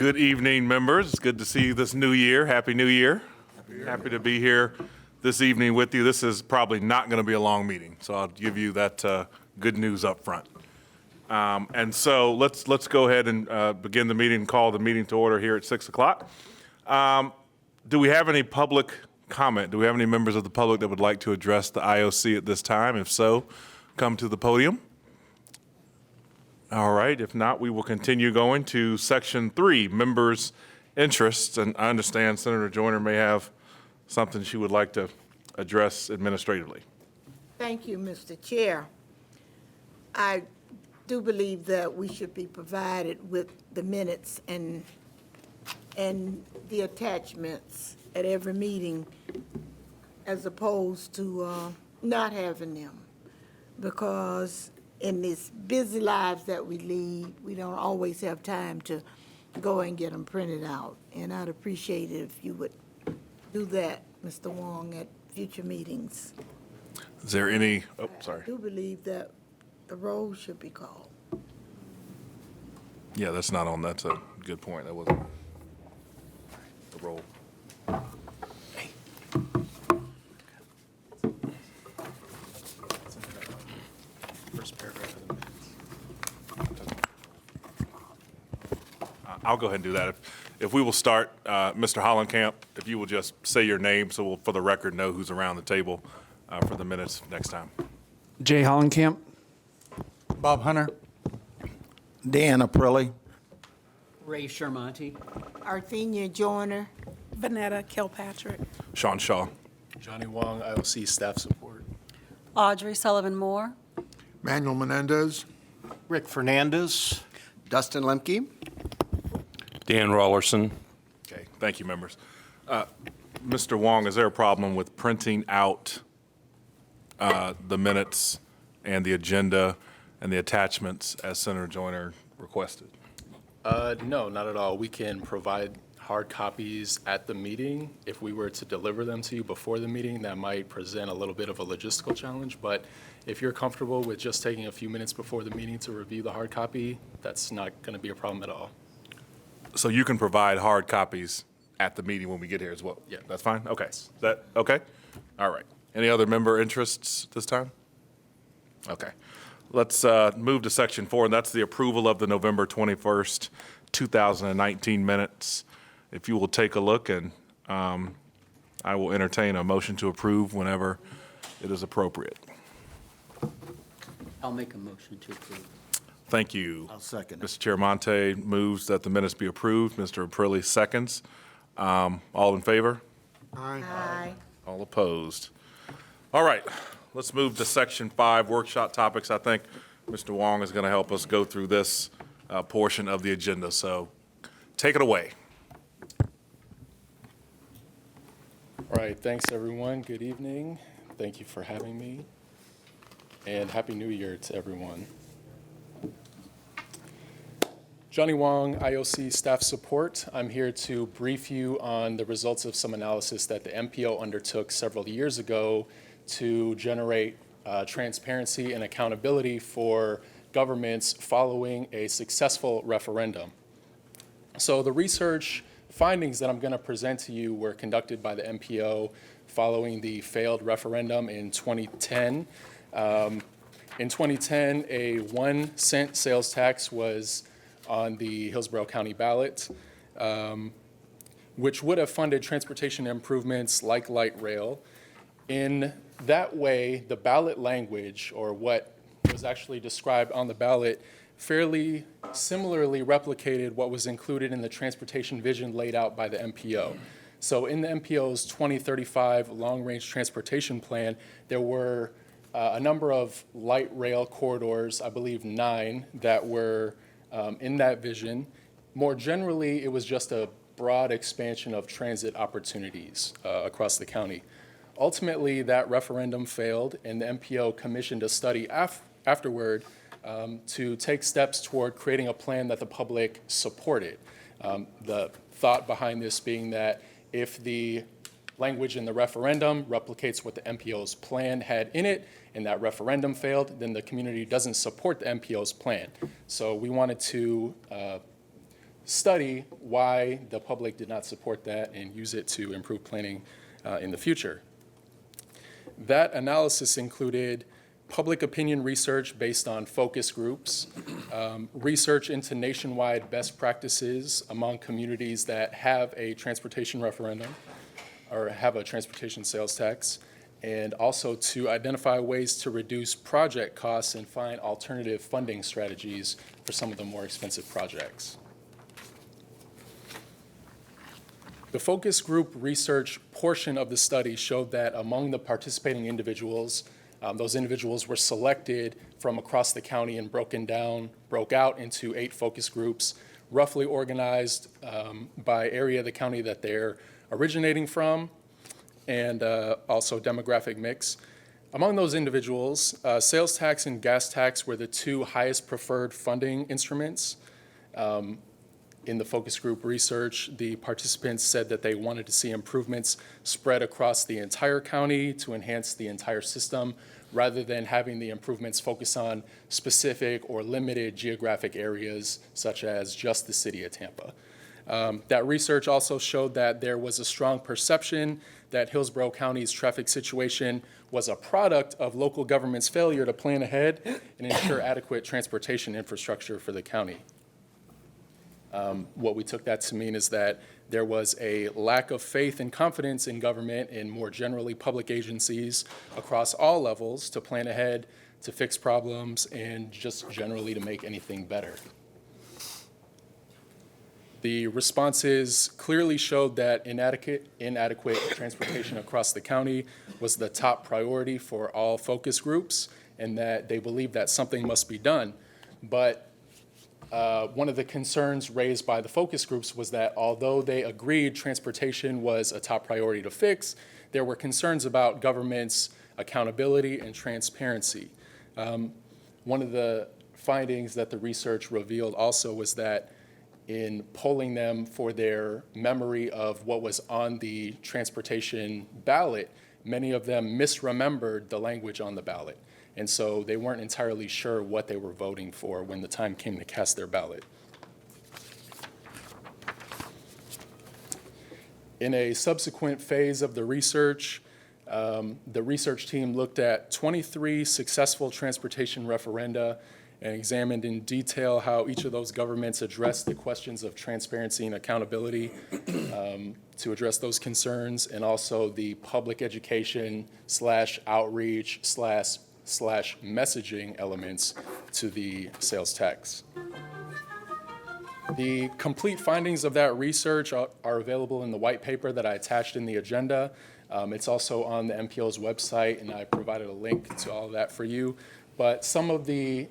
Good evening, members. It's good to see you this new year. Happy New Year. Happy to be here this evening with you. This is probably not going to be a long meeting, so I'll give you that good news up front. And so let's go ahead and begin the meeting and call the meeting to order here at 6 o'clock. Do we have any public comment? Do we have any members of the public that would like to address the IOC at this time? If so, come to the podium. All right, if not, we will continue going to Section 3, Members' Interests. And I understand Senator Joyner may have something she would like to address administratively. Thank you, Mr. Chair. I do believe that we should be provided with the minutes and the attachments at every meeting as opposed to not having them, because in these busy lives that we lead, we don't always have time to go and get them printed out. And I'd appreciate it if you would do that, Mr. Wong, at future meetings. Is there any, sorry. I do believe that the roll should be called. Yeah, that's not on, that's a good point. That wasn't the roll. First paragraph of the minutes. I'll go ahead and do that. If we will start, Mr. Hollenkamp, if you will just say your name so we'll, for the record, know who's around the table for the minutes next time. Jay Hollenkamp. Bob Hunter. Dan Aprilli. Ray Shermonti. Arthenia Joyner. Vanetta Kilpatrick. Sean Shaw. Johnny Wong, IOC staff support. Audrey Sullivan Moore. Manuel Menendez. Rick Fernandez. Dustin Lemke. Dan Rollerson. Okay, thank you, members. Mr. Wong, is there a problem with printing out the minutes and the agenda and the attachments as Senator Joyner requested? No, not at all. We can provide hard copies at the meeting. If we were to deliver them to you before the meeting, that might present a little bit of a logistical challenge. But if you're comfortable with just taking a few minutes before the meeting to review the hard copy, that's not going to be a problem at all. So you can provide hard copies at the meeting when we get here as well? Yeah. That's fine? Okay. Is that okay? All right. Any other member interests this time? Okay. Let's move to Section 4, and that's the approval of the November 21st, 2019 minutes. If you will take a look, and I will entertain a motion to approve whenever it is appropriate. I'll make a motion to approve. Thank you. I'll second it. Mr. Chiaramonte moves that the minutes be approved. Mr. Aprilli seconds. All in favor? Aye. Aye. All opposed? All right, let's move to Section 5, workshop topics. I think Mr. Wong is going to help us go through this portion of the agenda, so take it away. All right, thanks everyone. Good evening. Thank you for having me. And Happy New Year to everyone. Johnny Wong, IOC staff support. I'm here to brief you on the results of some analysis that the MPO undertook several years ago to generate transparency and accountability for governments following a successful referendum. So the research findings that I'm going to present to you were conducted by the MPO following the failed referendum in 2010. In 2010, a 1 cent sales tax was on the Hillsborough County ballot, which would have funded transportation improvements like light rail. In that way, the ballot language, or what was actually described on the ballot, fairly similarly replicated what was included in the transportation vision laid out by the MPO. So in the MPO's 2035 long-range transportation plan, there were a number of light rail corridors, I believe 9, that were in that vision. More generally, it was just a broad expansion of transit opportunities across the county. Ultimately, that referendum failed, and the MPO commissioned a study afterward to take steps toward creating a plan that the public supported. The thought behind this being that if the language in the referendum replicates what the MPO's plan had in it, and that referendum failed, then the community doesn't support the MPO's plan. So we wanted to study why the public did not support that and use it to improve planning in the future. That analysis included public opinion research based on focus groups, research into nationwide best practices among communities that have a transportation referendum or have a transportation sales tax, and also to identify ways to reduce project costs and find alternative funding strategies for some of the more expensive projects. The focus group research portion of the study showed that among the participating individuals, those individuals were selected from across the county and broke out into 8 focus groups, roughly organized by area of the county that they're originating from, and also demographic mix. Among those individuals, sales tax and gas tax were the 2 highest preferred funding instruments. In the focus group research, the participants said that they wanted to see improvements spread across the entire county to enhance the entire system, rather than having the improvements focus on specific or limited geographic areas, such as just the city of Tampa. That research also showed that there was a strong perception that Hillsborough County's traffic situation was a product of local government's failure to plan ahead and ensure adequate transportation infrastructure for the county. What we took that to mean is that there was a lack of faith and confidence in government and more generally public agencies across all levels to plan ahead, to fix problems, and just generally to make anything better. The responses clearly showed that inadequate transportation across the county was the top priority for all focus groups, and that they believed that something must be done. But one of the concerns raised by the focus groups was that although they agreed transportation was a top priority to fix, there were concerns about government's accountability and transparency. One of the findings that the research revealed also was that in polling them for their memory of what was on the transportation ballot, many of them misremembered the language on the ballot. And so they weren't entirely sure what they were voting for when the time came to cast their ballot. In a subsequent phase of the research team looked at 23 successful transportation referenda and examined in detail how each of those governments addressed the questions of transparency and accountability to address those concerns, and also the public education / outreach / messaging elements to the sales tax. The complete findings of that research are available in the white paper that I attached in the agenda. It's also on the MPO's website, and I provided a link to all of that for you. But some of the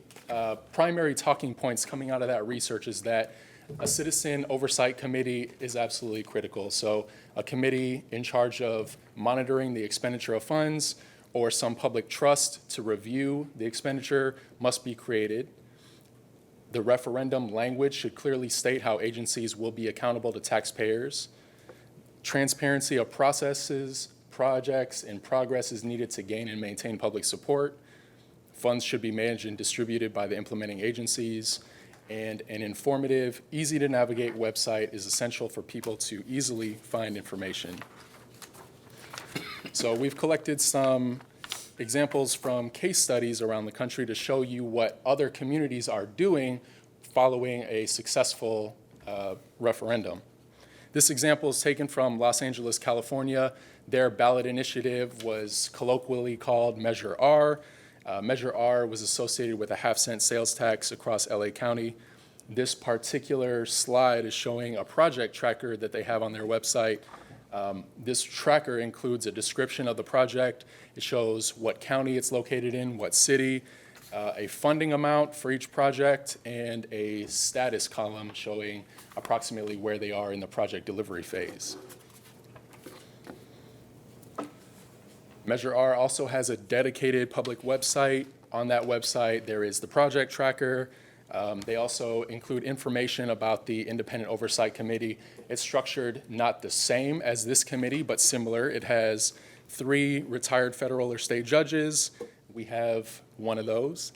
primary talking points coming out of that research is that a citizen oversight committee is absolutely critical. So a committee in charge of monitoring the expenditure of funds or some public trust to review the expenditure must be created. The referendum language should clearly state how agencies will be accountable to taxpayers. Transparency of processes, projects, and progress is needed to gain and maintain public support. Funds should be managed and distributed by the implementing agencies. And an informative, easy-to-navigate website is essential for people to easily find information. So we've collected some examples from case studies around the country to show you what other communities are doing following a successful referendum. This example is taken from Los Angeles, California. Their ballot initiative was colloquially called Measure R. Measure R was associated with a half-cent sales tax across LA County. This particular slide is showing a project tracker that they have on their website. This tracker includes a description of the project. It shows what county it's located in, what city, a funding amount for each project, and a status column showing approximately where they are in the project delivery phase. Measure R also has a dedicated public website. On that website, there is the project tracker. They also include information about the Independent Oversight Committee. It's structured not the same as this committee, but similar. It has 3 retired federal or state judges, we have one of those.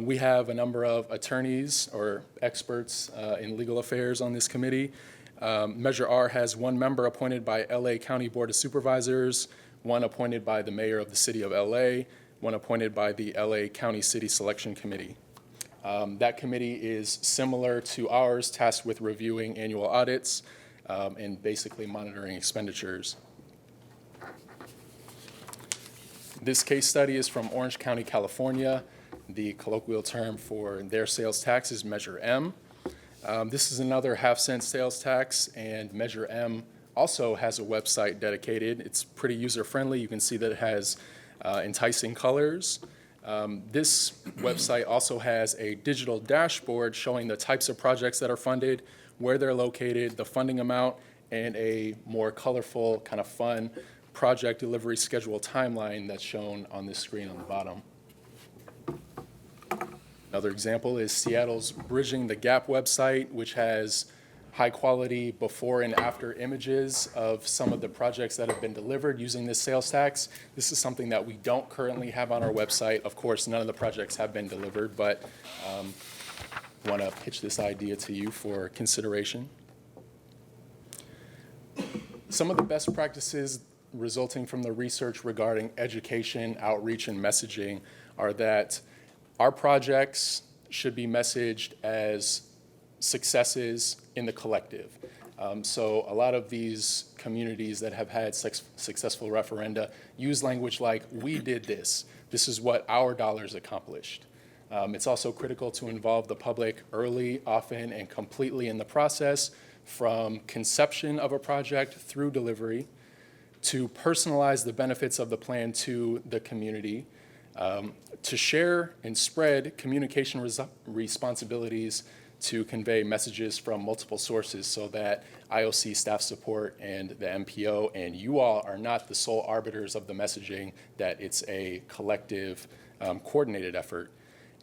We have a number of attorneys or experts in legal affairs on this committee. Measure R has one member appointed by LA County Board of Supervisors, one appointed by the mayor of the city of LA, one appointed by the LA County City Selection Committee. That committee is similar to ours, tasked with reviewing annual audits and basically monitoring expenditures. This case study is from Orange County, California. The colloquial term for their sales tax is Measure M. This is another half-cent sales tax, and Measure M also has a website dedicated. It's pretty user-friendly. You can see that it has enticing colors. This website also has a digital dashboard showing the types of projects that are funded, where they're located, the funding amount, and a more colorful, kind of fun project delivery schedule timeline that's shown on this screen on the bottom. Another example is Seattle's Bridging the Gap website, which has high-quality before and after images of some of the projects that have been delivered using this sales tax. This is something that we don't currently have on our website. Of course, none of the projects have been delivered, but want to pitch this idea to you for consideration. Some of the best practices resulting from the research regarding education, outreach, and messaging are that our projects should be messaged as successes in the collective. So a lot of these communities that have had successful referenda use language like, we did this. This is what our dollars accomplished. It's also critical to involve the public early, often, and completely in the process, from conception of a project through delivery, to personalize the benefits of the plan to the community, to share and spread communication responsibilities to convey messages from multiple sources so that IOC staff support and the MPO and you all are not the sole arbiters of the messaging, that it's a collective, coordinated effort.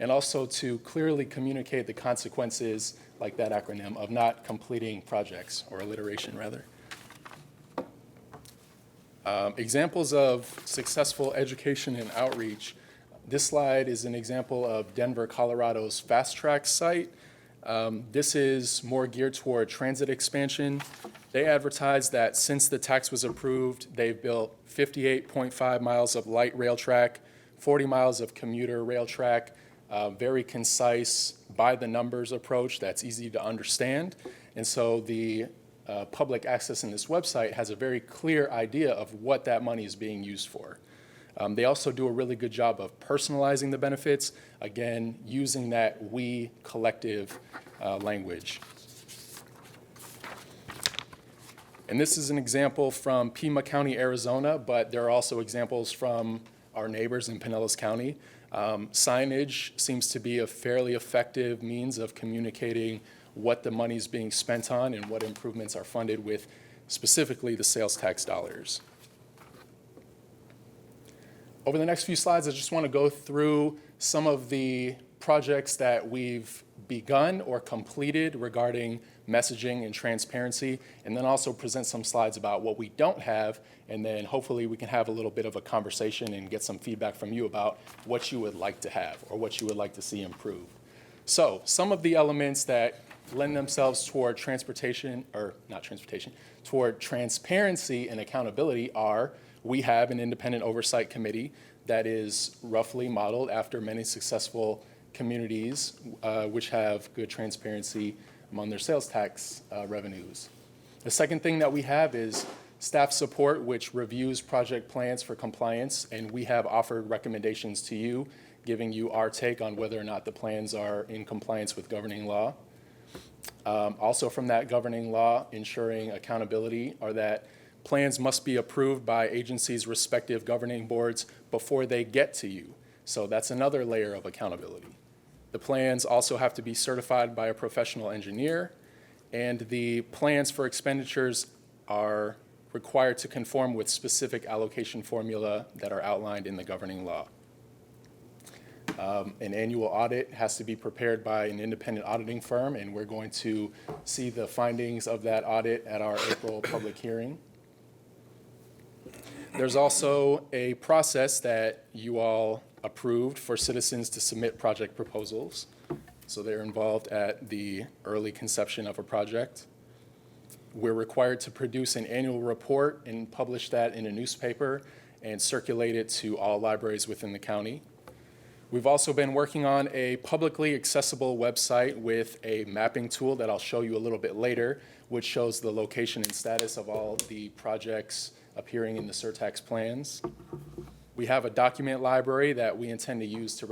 And also to clearly communicate the consequences, like that acronym, of not completing projects, or alliteration rather. Examples of successful education and outreach. This slide is an example of Denver, Colorado's Fast Track site. This is more geared toward transit expansion. They advertised that since the tax was approved, they've built 58.5 miles of light rail track, 40 miles of commuter rail track, very concise, by the numbers approach that's easy to understand. And so the public access in this website has a very clear idea of what that money is being used for. They also do a really good job of personalizing the benefits, again, using that we collective language. And this is an example from Pima County, Arizona, but there are also examples from our neighbors in Pinellas County. Signage seems to be a fairly effective means of communicating what the money is being spent on and what improvements are funded with specifically the sales tax dollars. Over the next few slides, I just want to go through some of the projects that we've begun or completed regarding messaging and transparency, and then also present some slides about what we don't have, and then hopefully we can have a little bit of a conversation and get some feedback from you about what you would like to have or what you would like to see improve. So some of the elements that lend themselves toward toward transparency and accountability are: we have an independent oversight committee that is roughly modeled after many successful communities which have good transparency among their sales tax revenues. The second thing that we have is staff support, which reviews project plans for compliance, and we have offered recommendations to you, giving you our take on whether or not the plans are in compliance with governing law. Also from that governing law, ensuring accountability are that plans must be approved by agencies' respective governing boards before they get to you. So that's another layer of accountability. The plans also have to be certified by a professional engineer, and the plans for expenditures are required to conform with specific allocation formula that are outlined in the governing law. An annual audit has to be prepared by an independent auditing firm, and we're going to see the findings of that audit at our April public hearing. There's also a process that you all approved for citizens to submit project proposals. So they're involved at the early conception of a project. We're required to produce an annual report and publish that in a newspaper and circulate it to all libraries within the county. We've also been working on a publicly accessible website with a mapping tool that I'll show you a little bit later, which shows the location and status of all the projects appearing in the surtax plans. We have a document library that we intend to use to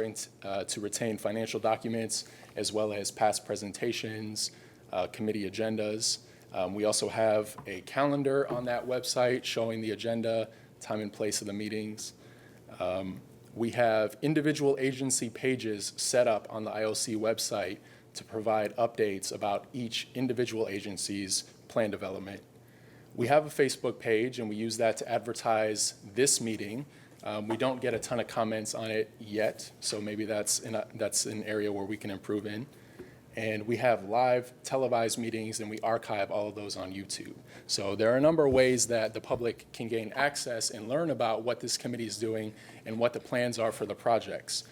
retain financial documents as well as past presentations, committee agendas. We also have a calendar on that website showing the agenda, time and place of the meetings. We have individual agency pages set up on the IOC website to provide updates about each individual agency's plan development. We have a Facebook page, and we use that to advertise this meeting. We don't get a ton of comments on it yet, so maybe that's an area where we can improve in. And we have live televised meetings, and we archive all of those on YouTube. So there are a number of ways that the public can gain access and learn about what this committee is doing and what the plans are for the projects.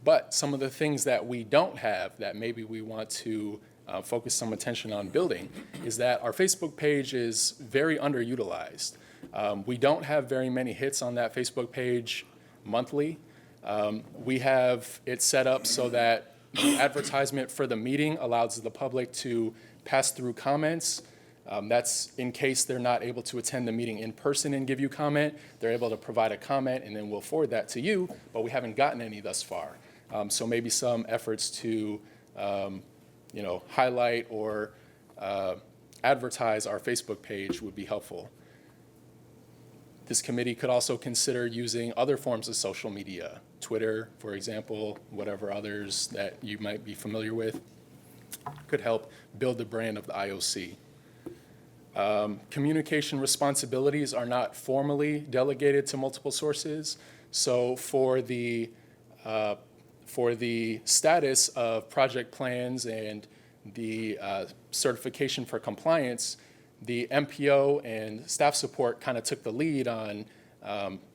But some of the things that we don't have that maybe we want to focus some attention on building is that our Facebook page is very underutilized. We don't have very many hits on that Facebook page monthly. We have it set up so that the advertisement for the meeting allows the public to pass through comments. That's in case they're not able to attend the meeting in person and give you comment. They're able to provide a comment, and then we'll forward that to you, but we haven't gotten any thus far. So maybe some efforts to highlight or advertise our Facebook page would be helpful. This committee could also consider using other forms of social media, Twitter, for example, whatever others that you might be familiar with, could help build the brand of the IOC. Communication responsibilities are not formally delegated to multiple sources, so for the status of project plans and the certification for compliance, the MPO and staff support kind of took the lead on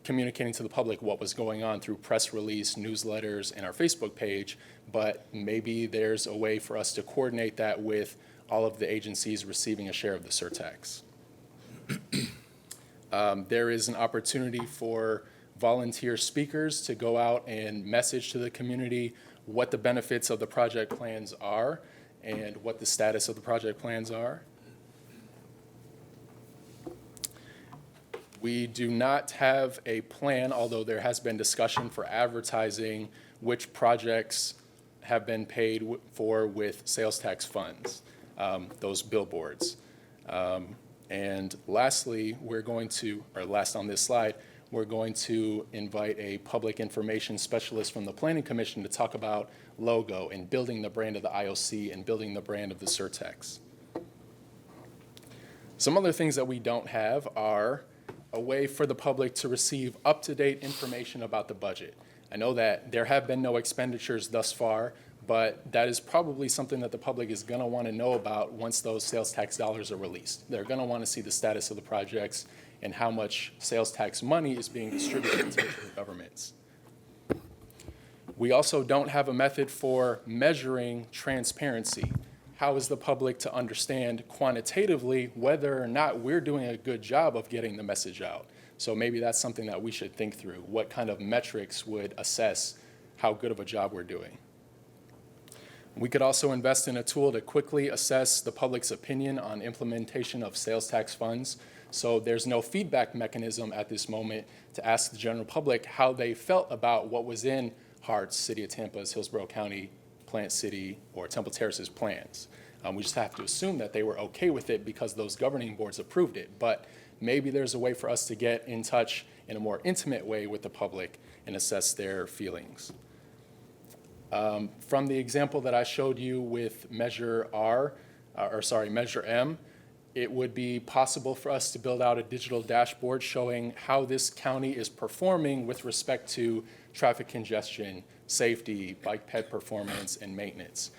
communicating to the public what was going on through press release, newsletters, and our Facebook page, but maybe there's a way for us to coordinate that with all of the agencies receiving a share of the surtax. There is an opportunity for volunteer speakers to go out and message to the community what the benefits of the project plans are and what the status of the project plans are. We do not have a plan, although there has been discussion for advertising which projects have been paid for with sales tax funds, those billboards. And lastly, last on this slide, we're going to invite a public information specialist from the Planning Commission to talk about logo and building the brand of the IOC and building the brand of the surtax. Some other things that we don't have are a way for the public to receive up-to-date information about the budget. I know that there have been no expenditures thus far, but that is probably something that the public is going to want to know about once those sales tax dollars are released. They're going to want to see the status of the projects and how much sales tax money is being distributed to governments. We also don't have a method for measuring transparency. How is the public to understand quantitatively whether or not we're doing a good job of getting the message out? So maybe that's something that we should think through. What kind of metrics would assess how good of a job we're doing? We could also invest in a tool to quickly assess the public's opinion on implementation of sales tax funds. So there's no feedback mechanism at this moment to ask the general public how they felt about what was in Hart's, City of Tampa's, Hillsborough County, Plant City, or Temple Terrace's plans. We just have to assume that they were okay with it because those governing boards approved it. But maybe there's a way for us to get in touch in a more intimate way with the public and assess their feelings. From the example that I showed you with Measure M, it would be possible for us to build out a digital dashboard showing how this county is performing with respect to traffic congestion, safety, bike ped performance, and maintenance.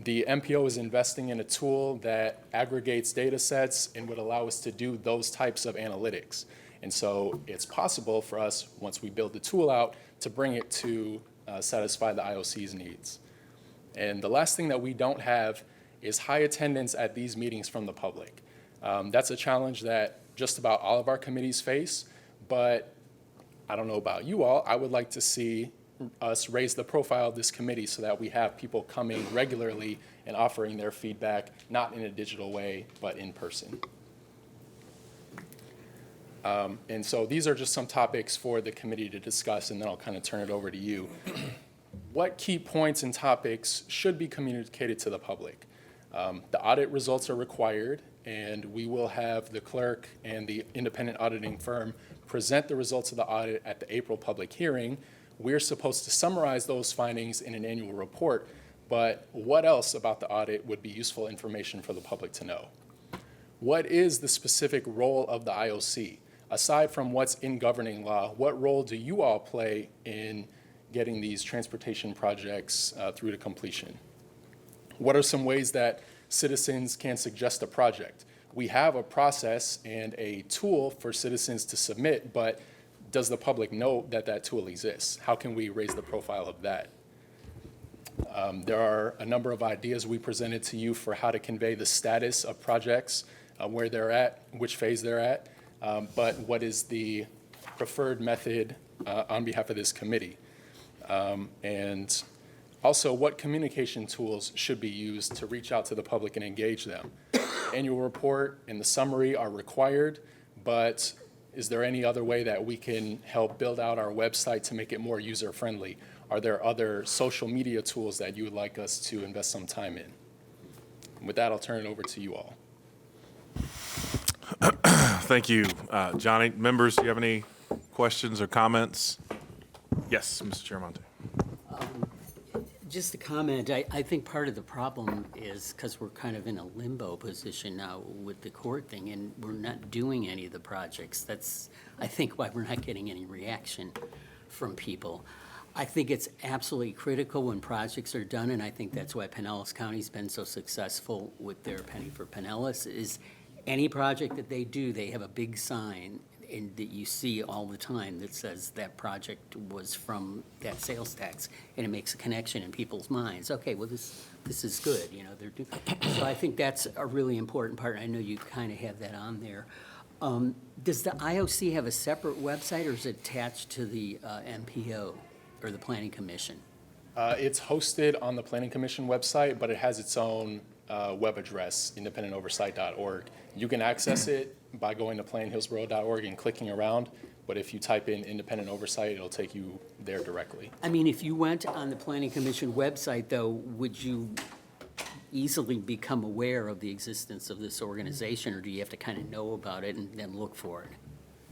The MPO is investing in a tool that aggregates data sets and would allow us to do those types of analytics. And so it's possible for us, once we build the tool out, to bring it to satisfy the IOC's needs. And the last thing that we don't have is high attendance at these meetings from the public. That's a challenge that just about all of our committees face, but I don't know about you all, I would like to see us raise the profile of this committee so that we have people coming regularly and offering their feedback, not in a digital way, but in person. And so these are just some topics for the committee to discuss, and then I'll kind of turn it over to you. What key points and topics should be communicated to the public? The audit results are required, and we will have the clerk and the independent auditing firm present the results of the audit at the April public hearing. We're supposed to summarize those findings in an annual report, but what else about the audit would be useful information for the public to know? What is the specific role of the IOC? Aside from what's in governing law, what role do you all play in getting these transportation projects through to completion? What are some ways that citizens can suggest a project? We have a process and a tool for citizens to submit, but does the public know that that tool exists? How can we raise the profile of that? There are a number of ideas we presented to you for how to convey the status of projects, where they're at, which phase they're at, but what is the preferred method on behalf of this committee? And also, what communication tools should be used to reach out to the public and engage them? Annual report and the summary are required, but is there any other way that we can help build out our website to make it more user-friendly? Are there other social media tools that you would like us to invest some time in? With that, I'll turn it over to you all. Thank you, Johnny. Members, do you have any questions or comments? Yes, Mr. Chiramonte. Just a comment, I think part of the problem is because we're kind of in a limbo position now with the court thing, and we're not doing any of the projects. That's, I think, why we're not getting any reaction from people. I think it's absolutely critical when projects are done, and I think that's why Pinellas County's been so successful with their Penny for Pinellas, is any project that they do, they have a big sign and that you see all the time that says that project was from that sales tax, and it makes a connection in people's minds. Okay, well, this is good, you know. So I think that's a really important part. I know you kind of have that on there. Does the IOC have a separate website, or is it attached to the MPO or the Planning Commission? It's hosted on the Planning Commission website, but it has its own web address, independentoversight.org. You can access it by going to planhillsborough.org and clicking around, but if you type in independent oversight, it'll take you there directly. I mean, if you went on the Planning Commission website, though, would you easily become aware of the existence of this organization, or do you have to kind of know about it and then look for it?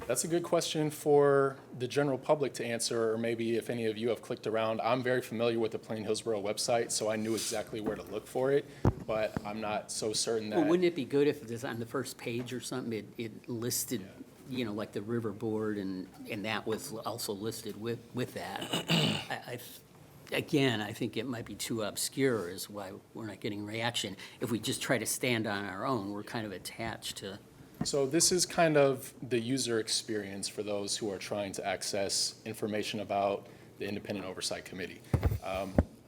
That's a good question for the general public to answer, or maybe if any of you have clicked around. I'm very familiar with the Plain Hillsborough website, so I knew exactly where to look for it, but I'm not so certain that. Well, wouldn't it be good if it was on the first page or something, it listed, you know, like the River Board, and that was also listed with that? Again, I think it might be too obscure is why we're not getting reaction. If we just try to stand on our own, we're kind of attached to. So this is kind of the user experience for those who are trying to access information about the Independent Oversight Committee.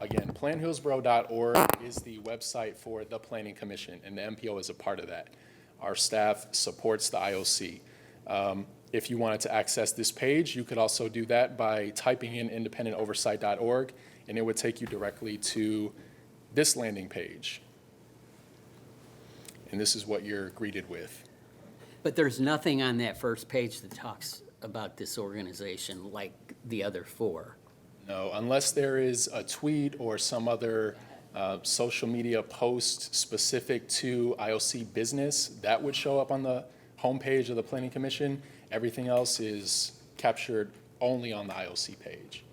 Again, planhillsborough.org is the website for the Planning Commission, and the MPO is a part of that. Our staff supports the IOC. If you wanted to access this page, you could also do that by typing in independentoversight.org, and it would take you directly to this landing page. And this is what you're greeted with. But there's nothing on that first page that talks about this organization like the other four. No, unless there is a tweet or some other social media post specific to IOC business, that would show up on the homepage of the Planning Commission. Everything else is captured only on the IOC page.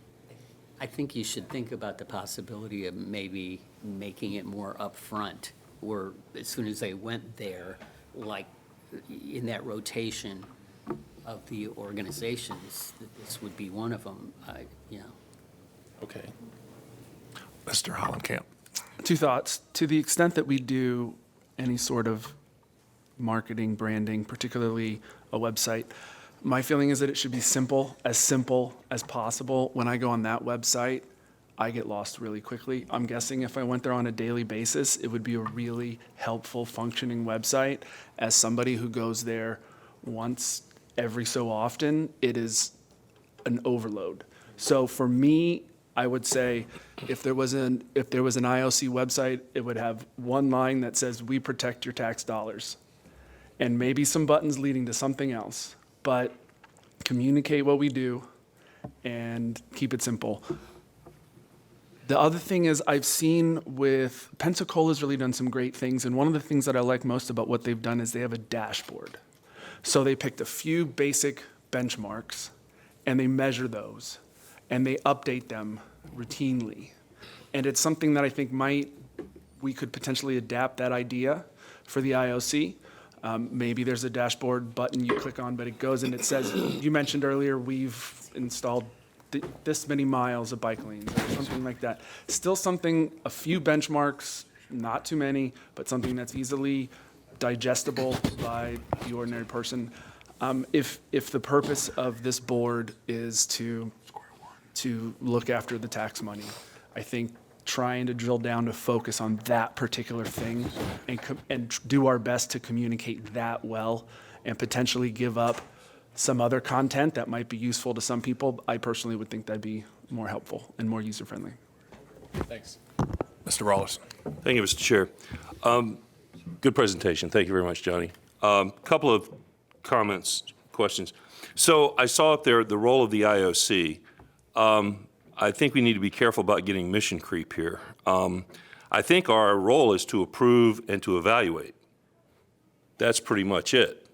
I think you should think about the possibility of maybe making it more upfront, where as soon as they went there, like in that rotation of the organizations, that this would be one of them, you know. Okay. Mr. Hollenkamp. Two thoughts. To the extent that we do any sort of marketing, branding, particularly a website, My feeling is that it should be simple as possible. When I go on that website, I get lost really quickly. I'm guessing if I went there on a daily basis, it would be a really helpful, functioning website. As somebody who goes there once every so often, it is an overload. So for me, I would say if there was an IOC website, it would have one line that says, "We protect your tax dollars," and maybe some buttons leading to something else. But communicate what we do and keep it simple. The other thing is I've seen with Pensacola's really done some great things, and one of the things that I like most about what they've done is they have a dashboard. So they picked a few basic benchmarks and they measure those and they update them routinely. And it's something that I think we could potentially adapt that idea for the IOC. Maybe there's a dashboard button you click on, but it goes and it says, you mentioned earlier, we've installed this many miles of bike lanes or something like that. Still something, a few benchmarks, not too many, but something that's easily digestible by the ordinary person. If the purpose of this board is to look after the tax money, I think trying to drill down to focus on that particular thing and do our best to communicate that well and potentially give up some other content that might be useful to some people, I personally would think that'd be more helpful and more user-friendly. Thanks. Mr. Rawlerson. Thank you, Mr. Chair. Good presentation. Thank you very much, Johnny. Couple of comments, questions. So I saw up there the role of the IOC. I think we need to be careful about getting mission creep here. I think our role is to approve and to evaluate. That's pretty much it.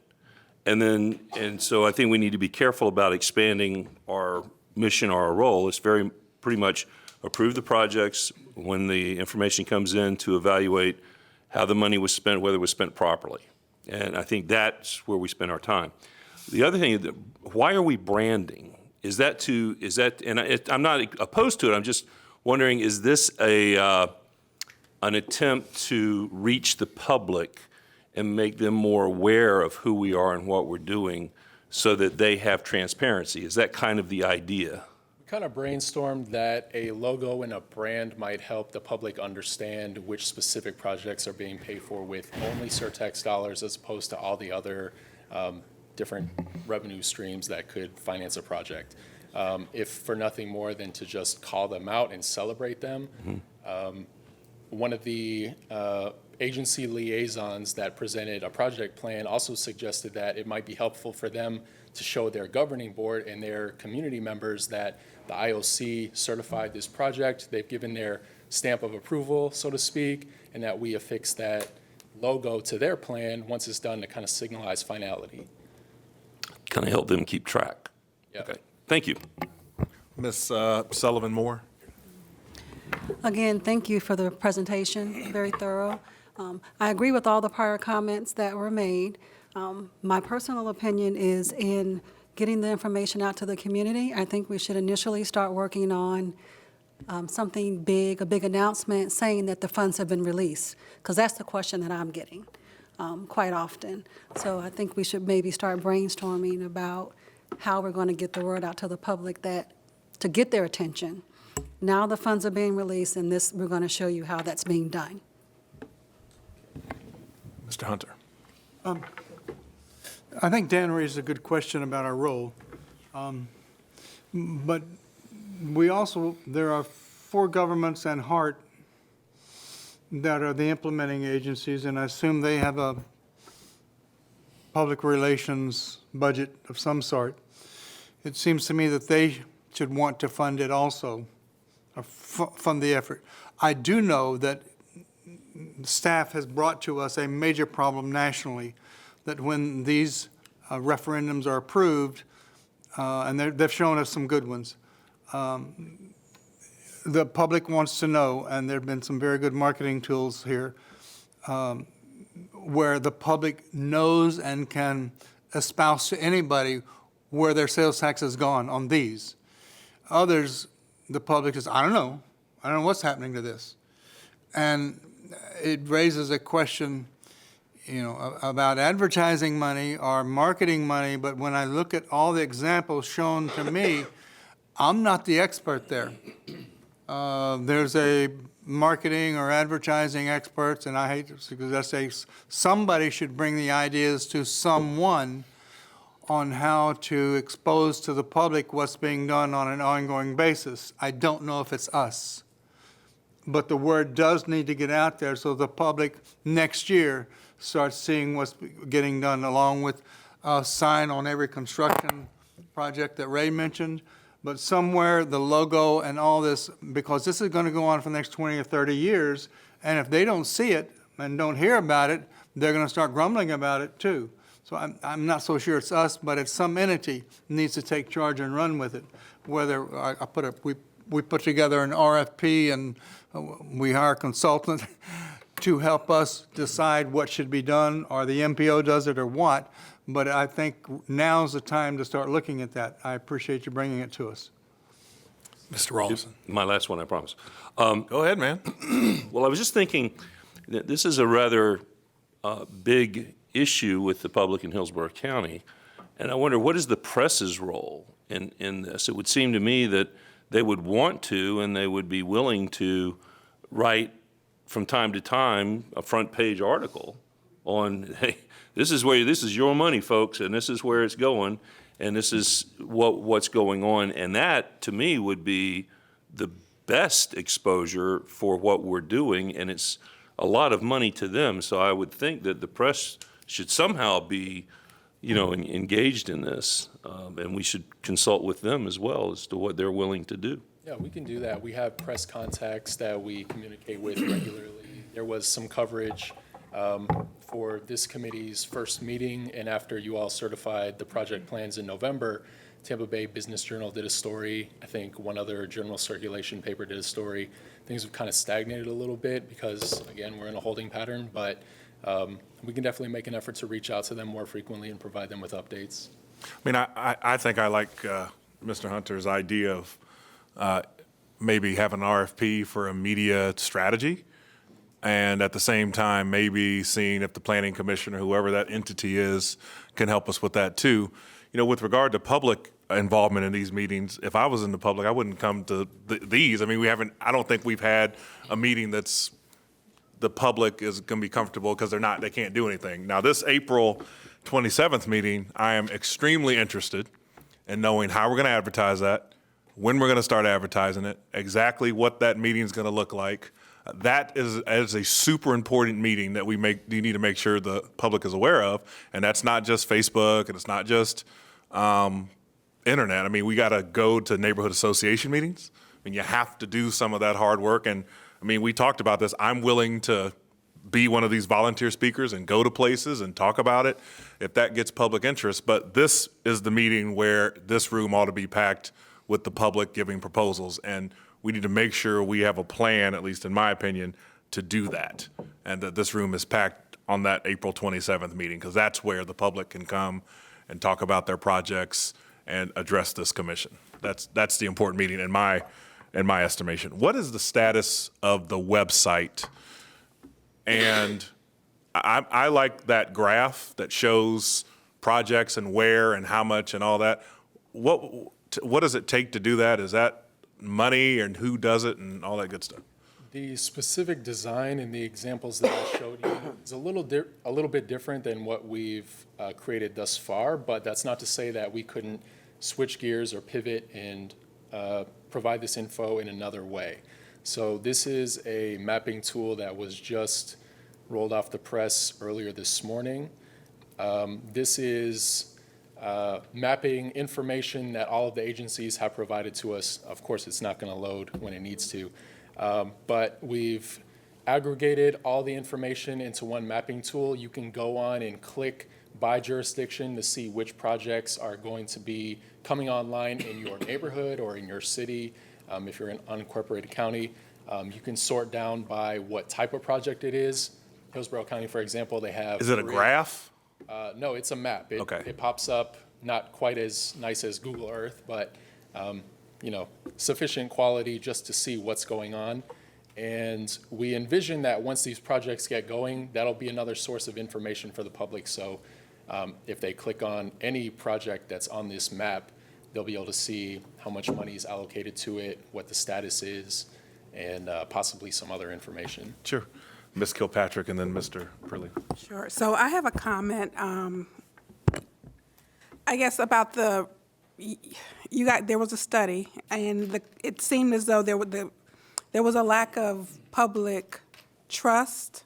And so I think we need to be careful about expanding our mission or our role. It's pretty much approve the projects when the information comes in to evaluate how the money was spent, whether it was spent properly. And I think that's where we spend our time. The other thing is, why are we branding? I'm not opposed to it, I'm just wondering, is this an attempt to reach the public and make them more aware of who we are and what we're doing so that they have transparency? Is that kind of the idea? We kind of brainstormed that a logo and a brand might help the public understand which specific projects are being paid for with only surtax dollars as opposed to all the other different revenue streams that could finance a project. If for nothing more than to just call them out and celebrate them. One of the agency liaisons that presented a project plan also suggested that it might be helpful for them to show their governing board and their community members that the IOC certified this project, they've given their stamp of approval, so to speak, and that we affix that logo to their plan once it's done to kind of signalize finality. Kind of help them keep track. Yeah. Okay, thank you. Ms. Sullivan Moore. Again, thank you for the presentation, very thorough. I agree with all the prior comments that were made. My personal opinion is in getting the information out to the community. I think we should initially start working on something big, a big announcement saying that the funds have been released, because that's the question that I'm getting quite often. So I think we should maybe start brainstorming about how we're going to get the word out to the public to get their attention. Now the funds are being released, and we're going to show you how that's being done. Mr. Hunter. I think Dan raised a good question about our role. But there are 4 governments and HART that are the implementing agencies, and I assume they have a public relations budget of some sort. It seems to me that they should want to fund it also, or fund the effort. I do know that staff has brought to us a major problem nationally, that when these referendums are approved, and they've shown us some good ones, the public wants to know, and there have been some very good marketing tools here, where the public knows and can espouse to anybody where their sales tax has gone on these. Others, the public says, I don't know what's happening to this. And it raises a question, about advertising money or marketing money, but when I look at all the examples shown to me, I'm not the expert there. There's a marketing or advertising experts, and I hate to say somebody should bring the ideas to someone on how to expose to the public what's being done on an ongoing basis. I don't know if it's us. But the word does need to get out there so the public next year starts seeing what's getting done, along with a sign on every construction project that Ray mentioned. But somewhere the logo and all this, because this is going to go on for the next 20 or 30 years, and if they don't see it and don't hear about it, they're going to start grumbling about it too. So I'm not so sure it's us, but it's some entity needs to take charge and run with it. Whether we put together an RFP and we hire a consultant to help us decide what should be done, or the MPO does it, or what. But I think now's the time to start looking at that. I appreciate you bringing it to us. Mr. Rawlson. My last one, I promise. Go ahead, man. Well, I was just thinking that this is a rather big issue with the public in Hillsborough County, and I wonder, what is the press's role in this? It would seem to me that they would want to, and they would be willing to write from time to time a front page article on, hey, this is your money, folks, and this is where it's going, and this is what's going on. And that, to me, would be the best exposure for what we're doing, and it's a lot of money to them. So I would think that the press should somehow be, engaged in this, and we should consult with them as well as to what they're willing to do. Yeah, we can do that. We have press contacts that we communicate with regularly. There was some coverage for this committee's first meeting, and after you all certified the project plans in November, Tampa Bay Business Journal did a story. I think one other general circulation paper did a story. Things have kind of stagnated a little bit because, again, we're in a holding pattern, but we can definitely make an effort to reach out to them more frequently and provide them with updates. I mean, I think I like Mr. Hunter's idea of maybe having an RFP for a media strategy, and at the same time, maybe seeing if the planning commission or whoever that entity is can help us with that too. With regard to public involvement in these meetings, if I was in the public, I wouldn't come to these. I mean, I don't think we've had a meeting that's the public is going to be comfortable because they can't do anything. Now, this April 27th meeting, I am extremely interested in knowing how we're going to advertise that, when we're going to start advertising it, exactly what that meeting is going to look like. That is a super important meeting that you need to make sure the public is aware of, and that's not just Facebook, and it's not just internet. I mean, we got to go to neighborhood association meetings. I mean, you have to do some of that hard work, and I mean, we talked about this. I'm willing to be one of these volunteer speakers and go to places and talk about it if that gets public interest. But this is the meeting where this room ought to be packed with the public giving proposals. And we need to make sure we have a plan, at least in my opinion, to do that. And that this room is packed on that April 27th meeting, because that's where the public can come and talk about their projects and address this commission. That's the important meeting in my estimation. What is the status of the website? And I like that graph that shows projects and where and how much and all that. What does it take to do that? Is that money, and who does it, and all that good stuff? The specific design and the examples that I showed you is a little bit different than what we've created thus far, but that's not to say that we couldn't switch gears or pivot and provide this info in another way. So this is a mapping tool that was just rolled off the press earlier this morning. This is mapping information that all of the agencies have provided to us. Of course, it's not going to load when it needs to. But we've aggregated all the information into one mapping tool. You can go on and click by jurisdiction to see which projects are going to be coming online in your neighborhood or in your city. If you're in unincorporated county, you can sort down by what type of project it is. Hillsborough County, for example, they have... Is it a graph? No, it's a map. Okay. It pops up, not quite as nice as Google Earth, but sufficient quality just to see what's going on. And we envision that once these projects get going, that'll be another source of information for the public. So if they click on any project that's on this map, they'll be able to see how much money is allocated to it, what the status is, and possibly some other information. Sure. Ms. Kilpatrick and then Mr. Purley. Sure. So I have a comment, I guess about there was a study, and it seemed as though there was a lack of public trust,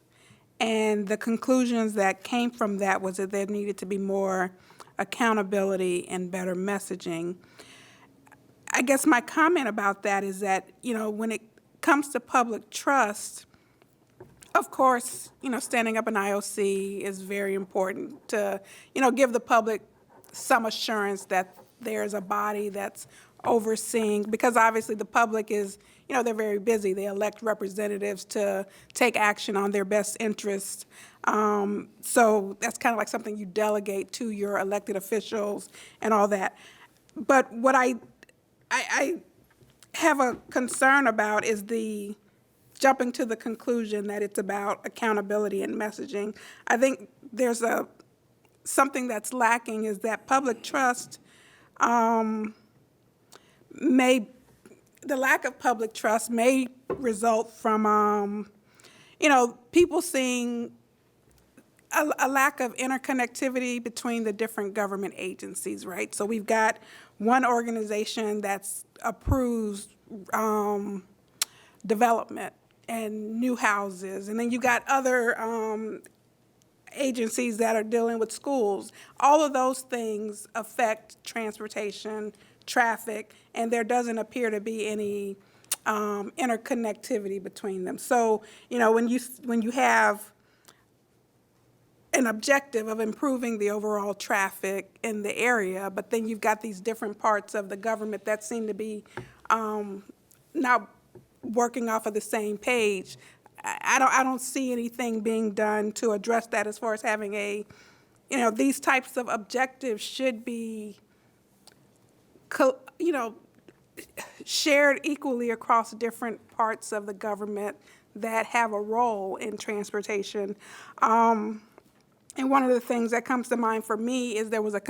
and the conclusions that came from that was that there needed to be more accountability and better messaging. I guess my comment about that is that, when it comes to public trust, of course, standing up an IOC is very important to, give the public some assurance that there's a body that's overseeing, because obviously the public is, they're very busy. They elect representatives to take action on their best interests. So that's kind of like something you delegate to your elected officials and all that. But what I have a concern about is jumping to the conclusion that it's about accountability and messaging. I think there's something that's lacking is that public trust the lack of public trust may result from, people seeing a lack of interconnectivity between the different government agencies, right? So we've got one organization that's approves development and new houses, and then you've got other agencies that are dealing with schools. All of those things affect transportation, traffic, and there doesn't appear to be any interconnectivity between them. So, when you have an objective of improving the overall traffic in the area, but then you've got these different parts of the government that seem to be not working off of the same page, I don't see anything being done to address that as far as having these types of objectives should be, shared equally across different parts of the government that have a role in transportation. And one of the things that comes to mind for me is there was a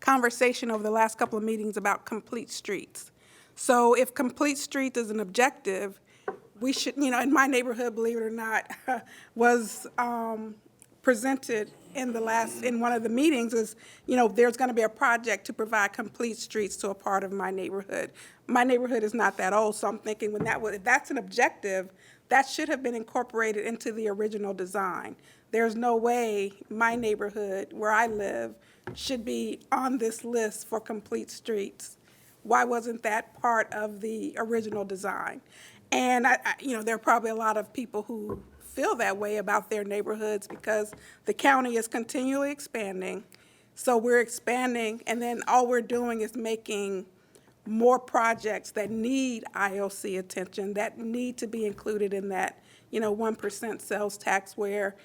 conversation over the last couple of meetings about complete streets. So if complete streets is an objective, we should, in my neighborhood, believe it or not, was presented in one of the meetings is, there's going to be a project to provide complete streets to a part of my neighborhood. My neighborhood is not that old, so I'm thinking if that's an objective, that should have been incorporated into the original design. There's no way my neighborhood, where I live, should be on this list for complete streets. Why wasn't that part of the original design? And there are probably a lot of people who feel that way about their neighborhoods because the county is continually expanding. So we're expanding, and then all we're doing is making more projects that need IOC attention, that need to be included in that, 1% sales tax, where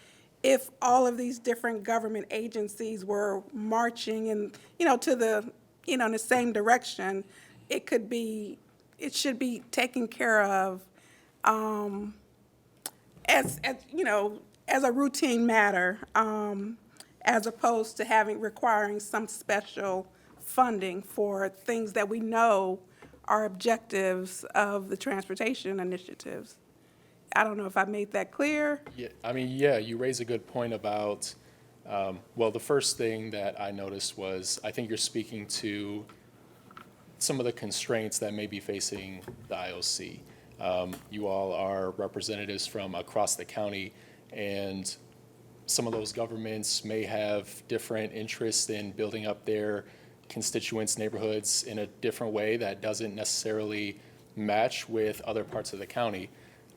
if all of these different government agencies were marching in, to the, in the same direction, it should be taken care of as a routine matter, as opposed to requiring some special funding for things that we know are objectives of the transportation initiatives. I don't know if I made that clear. Yeah, you raise a good point about, the first thing that I noticed was, I think you're speaking to some of the constraints that may be facing the IOC. You all are representatives from across the county, and some of those governments may have different interests in building up their constituents' neighborhoods in a different way that doesn't necessarily match with other parts of the county.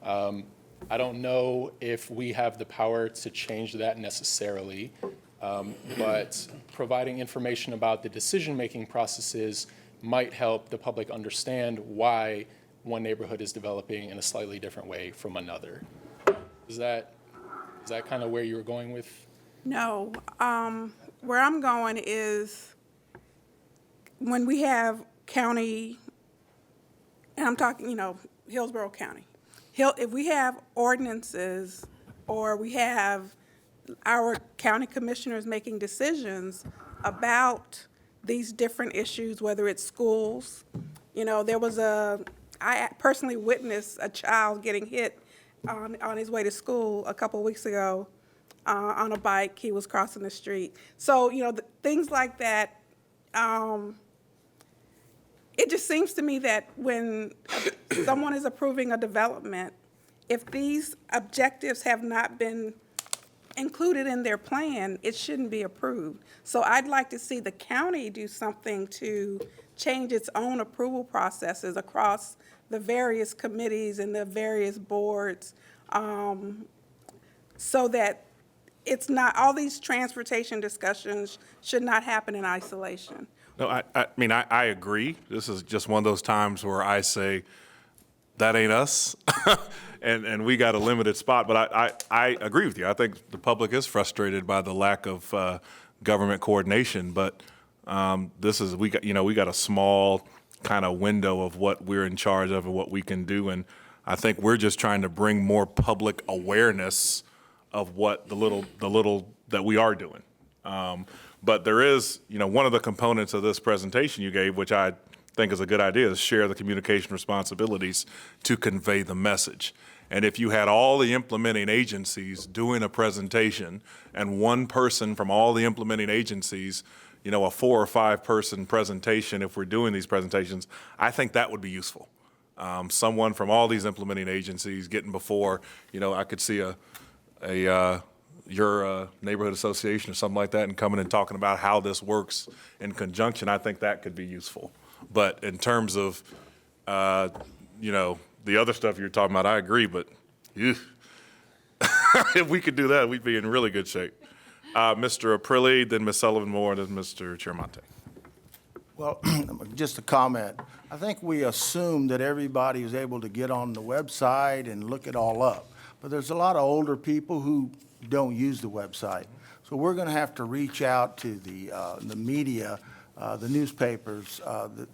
I don't know if we have the power to change that necessarily, but providing information about the decision-making processes might help the public understand why one neighborhood is developing in a slightly different way from another. Is that kind of where you were going with? No. Where I'm going is when we have county, and I'm talking, Hillsborough County, if we have ordinances or we have our county commissioners making decisions about these different issues, whether it's schools, I personally witnessed a child getting hit on his way to school a couple of weeks ago on a bike. He was crossing the street. So, things like that, it just seems to me that when someone is approving a development, if these objectives have not been included in their plan, it shouldn't be approved. So I'd like to see the county do something to change its own approval processes across the various committees and the various boards, so that it's not, all these transportation discussions should not happen in isolation. No, I agree. This is just one of those times where I say, that ain't us, and we got a limited spot. But I agree with you. I think the public is frustrated by the lack of government coordination. But we got a small kind of window of what we're in charge of and what we can do, and I think we're just trying to bring more public awareness of what the little that we are doing. But there is, one of the components of this presentation you gave, which I think is a good idea, is share the communication responsibilities to convey the message. And if you had all the implementing agencies doing a presentation and one person from all the implementing agencies, a 4 or 5 person presentation, if we're doing these presentations, I think that would be useful. Someone from all these implementing agencies getting before, I could see your neighborhood association or something like that and coming and talking about how this works in conjunction. I think that could be useful. But in terms of, the other stuff you're talking about, I agree, but if we could do that, we'd be in really good shape. Mr. Aprilli, then Ms. Sullivan Moore, then Mr. Chiaramonte. Well, just a comment. I think we assume that everybody is able to get on the website and look it all up. But there's a lot of older people who don't use the website. So we're going to have to reach out to the media, the newspapers,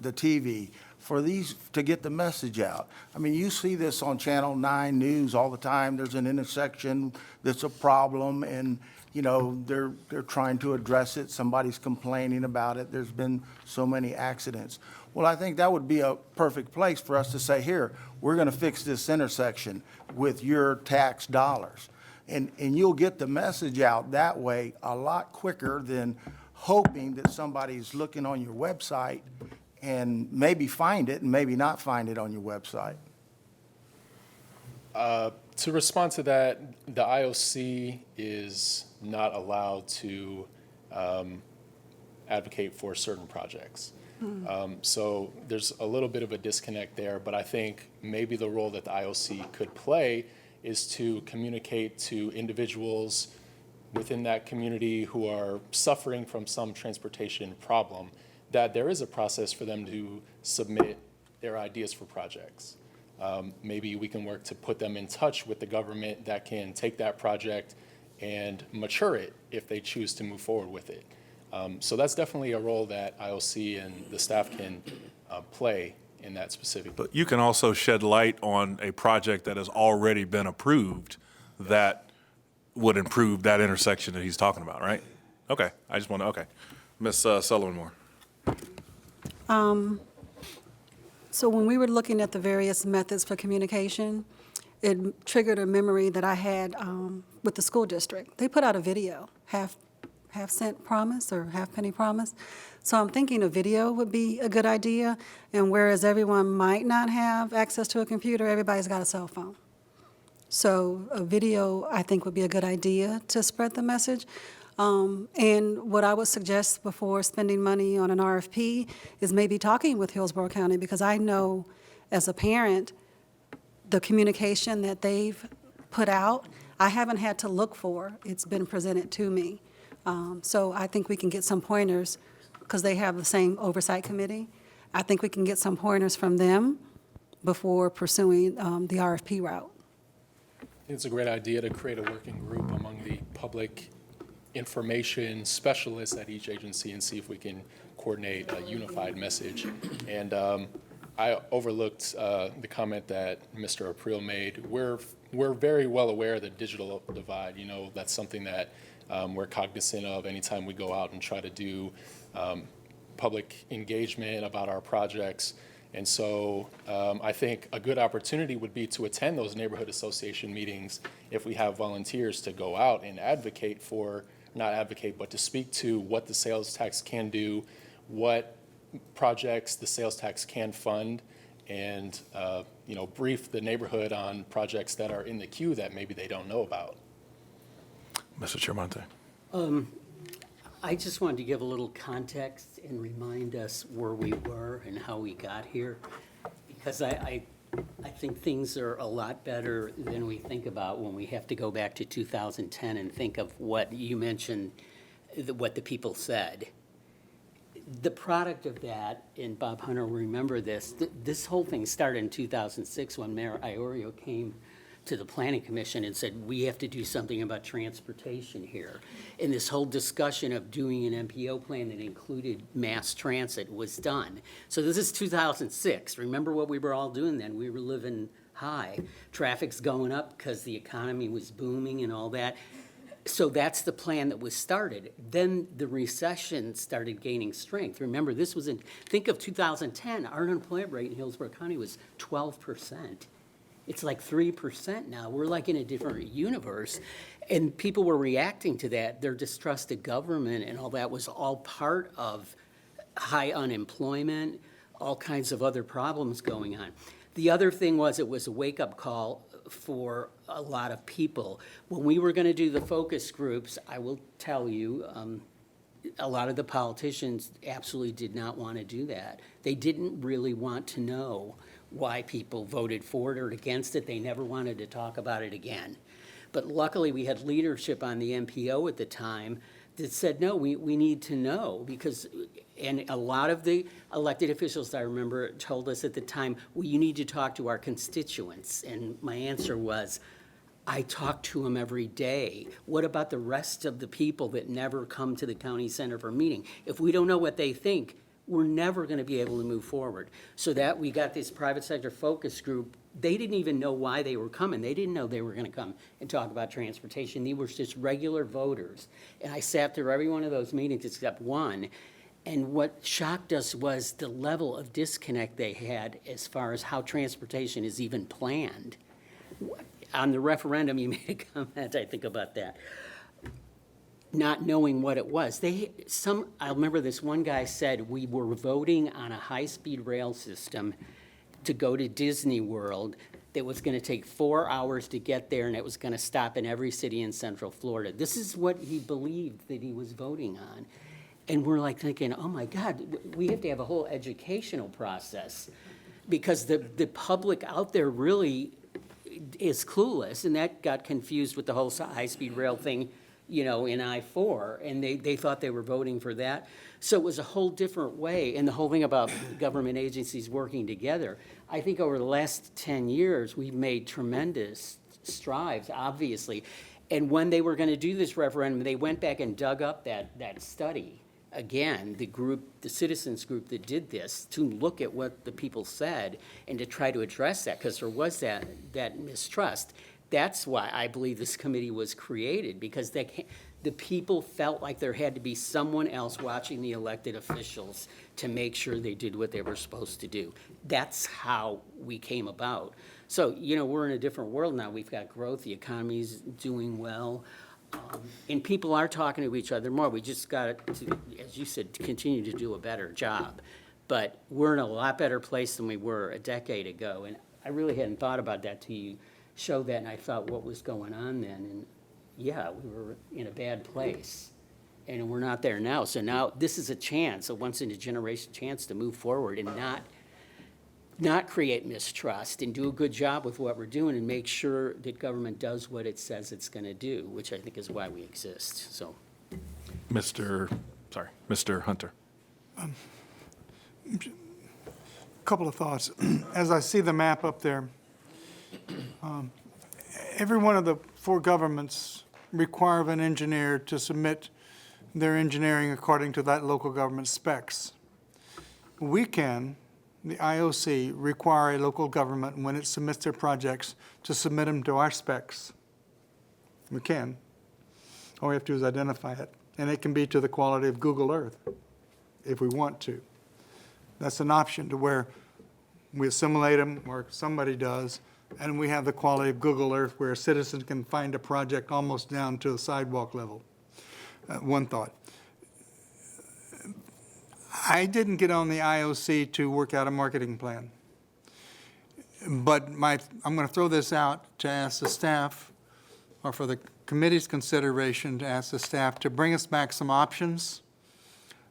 the TV, for these to get the message out. I mean, you see this on Channel 9 News all the time. There's an intersection that's a problem, and they're trying to address it. Somebody's complaining about it. There's been so many accidents. Well, I think that would be a perfect place for us to say, here, we're going to fix this intersection with your tax dollars. And you'll get the message out that way a lot quicker than hoping that somebody's looking on your website and maybe find it and maybe not find it on your website. To respond to that, the IOC is not allowed to advocate for certain projects. So there's a little bit of a disconnect there, but I think maybe the role that the IOC could play is to communicate to individuals within that community who are suffering from some transportation problem that there is a process for them to submit their ideas for projects. Maybe we can work to put them in touch with the government that can take that project and mature it if they choose to move forward with it. So that's definitely a role that IOC and the staff can play in that specific. But you can also shed light on a project that has already been approved that would improve that intersection that he's talking about, right? Okay, I just want to, okay. Ms. Sullivan Moore. So when we were looking at the various methods for communication, it triggered a memory that I had with the school district. They put out a video, half-cent promise or half-penny promise. So I'm thinking a video would be a good idea, and whereas everyone might not have access to a computer, everybody's got a cell phone. So a video, I think, would be a good idea to spread the message. And what I would suggest before spending money on an RFP is maybe talking with Hillsborough County, because I know as a parent, the communication that they've put out, I haven't had to look for. It's been presented to me. So I think we can get some pointers, because they have the same oversight committee. I think we can get some pointers from them before pursuing the RFP route. It's a great idea to create a working group among the public information specialists at each agency and see if we can coordinate a unified message. And I overlooked the comment that Mr. April made. We're very well aware of the digital divide. You know, that's something that we're cognizant of anytime we go out and try to do public engagement about our projects. And so I think a good opportunity would be to attend those neighborhood association meetings if we have volunteers to go out and advocate for, not advocate, but to speak to what the sales tax can do, what projects the sales tax can fund, and you know, brief the neighborhood on projects that are in the queue that maybe they don't know about. Mr. Tremonte. I just wanted to give a little context and remind us where we were and how we got here, because I think things are a lot better than we think about when we have to go back to 2010 and think of what you mentioned, what the people said. The product of that, and Bob Hunter will remember this, this whole thing started in 2006 when Mayor Iorio came to the Planning Commission and said, we have to do something about transportation here. And this whole discussion of doing an MPO plan that included mass transit was done. So this is 2006. Remember what we were all doing then? We were living high. Traffic's going up because the economy was booming and all that. So that's the plan that was started. Then the recession started gaining strength. Remember, this was in, think of 2010, our unemployment rate in Hillsborough County was 12%. It's like 3% now. We're like in a different universe. And people were reacting to that. Their distrust of government and all that was all part of high unemployment, all kinds of other problems going on. The other thing was it was a wake-up call for a lot of people. When we were going to do the focus groups, I will tell you, a lot of the politicians absolutely did not want to do that. They didn't really want to know why people voted for it or against it. They never wanted to talk about it again. But luckily, we had leadership on the MPO at the time that said, no, we need to know, because, and a lot of the elected officials, I remember, told us at the time, well, you need to talk to our constituents. And my answer was, I talk to them every day. What about the rest of the people that never come to the county center for a meeting? If we don't know what they think, we're never going to be able to move forward. So that we got this private sector focus group. They didn't even know why they were coming. They didn't know they were going to come and talk about transportation. They were just regular voters. And I sat through every one of those meetings except one. And what shocked us was the level of disconnect they had as far as how transportation is even planned. On the referendum, you made a comment, I think, about that. Not knowing what it was. I remember this one guy said, we were voting on a high-speed rail system to go to Disney World that was going to take 4 hours to get there, and it was going to stop in every city in Central Florida. This is what he believed that he was voting on. And we're like thinking, oh my God, we have to have a whole educational process, because the public out there really is clueless, and that got confused with the whole high-speed rail thing, you know, in I-4, and they thought they were voting for that. So it was a whole different way, and the whole thing about government agencies working together. I think over the last 10 years, we've made tremendous strides, obviously. And when they were going to do this referendum, they went back and dug up that study. Again, the citizens group that did this, to look at what the people said and to try to address that, because there was that mistrust. That's why I believe this committee was created, because the people felt like there had to be someone else watching the elected officials to make sure they did what they were supposed to do. That's how we came about. So, you know, we're in a different world now. We've got growth. The economy's doing well. And people are talking to each other more. We just got to, as you said, to continue to do a better job. But we're in a lot better place than we were a decade ago. And I really hadn't thought about that till you showed that, and I thought, what was going on then? And yeah, we were in a bad place, and we're not there now. So now this is a chance, a once-in-a-generation chance to move forward and not create mistrust, and do a good job with what we're doing, and make sure that government does what it says it's going to do, which I think is why we exist. So, Mr. Hunter. Couple of thoughts. As I see the map up there, every one of the 4 governments require of an engineer to submit their engineering according to that local government specs. We can, the IOC require a local government, when it submits their projects, to submit them to our specs? We can. All we have to do is identify it. And it can be to the quality of Google Earth, if we want to. That's an option to where we assimilate them, or somebody does, and we have the quality of Google Earth where a citizen can find a project almost down to the sidewalk level. One thought. I didn't get on the IOC to work out a marketing plan. But I'm going to throw this out to ask the staff, or for the committee's consideration, to ask the staff to bring us back some options,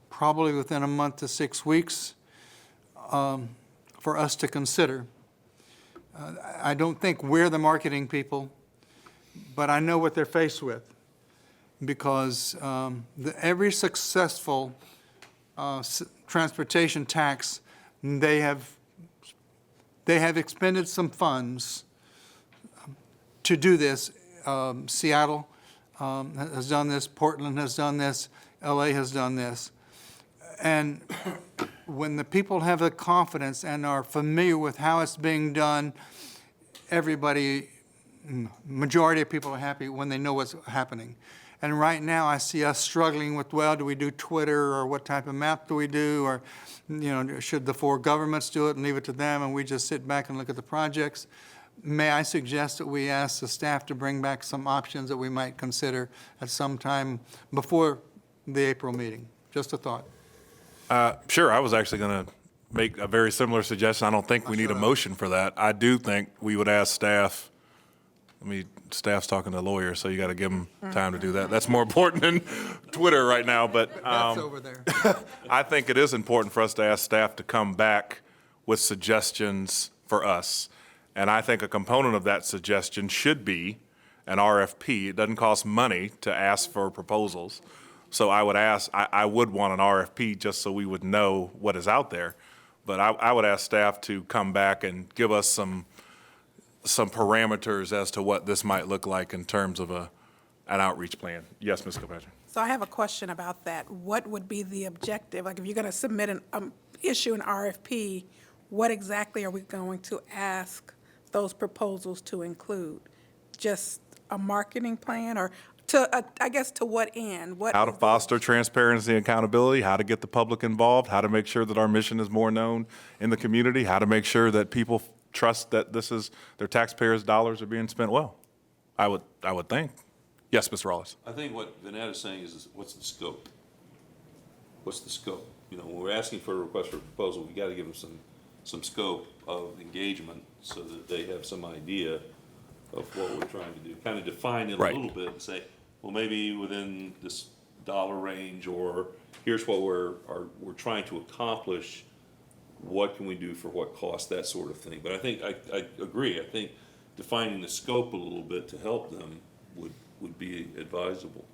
probably within a month to 6 weeks, for us to consider. I don't think we're the marketing people, but I know what they're faced with, because every successful transportation tax, they have expended some funds to do this. Seattle has done this, Portland has done this, LA has done this. And when the people have the confidence and are familiar with how it's being done, everybody, majority of people are happy when they know what's happening. And right now, I see us struggling with, well, do we do Twitter, or what type of map do we do, or, should the 4 governments do it and leave it to them, and we just sit back and look at the projects? May I suggest that we ask the staff to bring back some options that we might consider at some time before the April meeting? Just a thought. Sure, I was actually going to make a very similar suggestion. I don't think we need a motion for that. I do think we would ask staff, staff's talking to lawyers, so you got to give them time to do that. That's more important than Twitter right now, but That's over there. I think it is important for us to ask staff to come back with suggestions for us. And I think a component of that suggestion should be an RFP. It doesn't cost money to ask for proposals. So I would want an RFP just so we would know what is out there. But I would ask staff to come back and give us some parameters as to what this might look like in terms of an outreach plan. Yes, Ms. Kilpatrick. So I have a question about that. What would be the objective? Like, if you're going to submit issue an RFP, what exactly are we going to ask those proposals to include? Just a marketing plan, or I guess to what end? How to foster transparency and accountability, how to get the public involved, how to make sure that our mission is more known in the community, how to make sure that people trust that their taxpayers' dollars are being spent well. I would think. Yes, Mr. Rawlings. I think what Vanette is saying is what's the scope? What's the scope? When we're asking for a request for a proposal, we got to give them some scope of engagement so that they have some idea of what we're trying to do. Kind of define it a little bit and say, well, maybe within this dollar range, or here's what we're trying to accomplish. What can we do for what cost, that sort of thing. But I think I agree. I think defining the scope a little bit to help them would be advisable.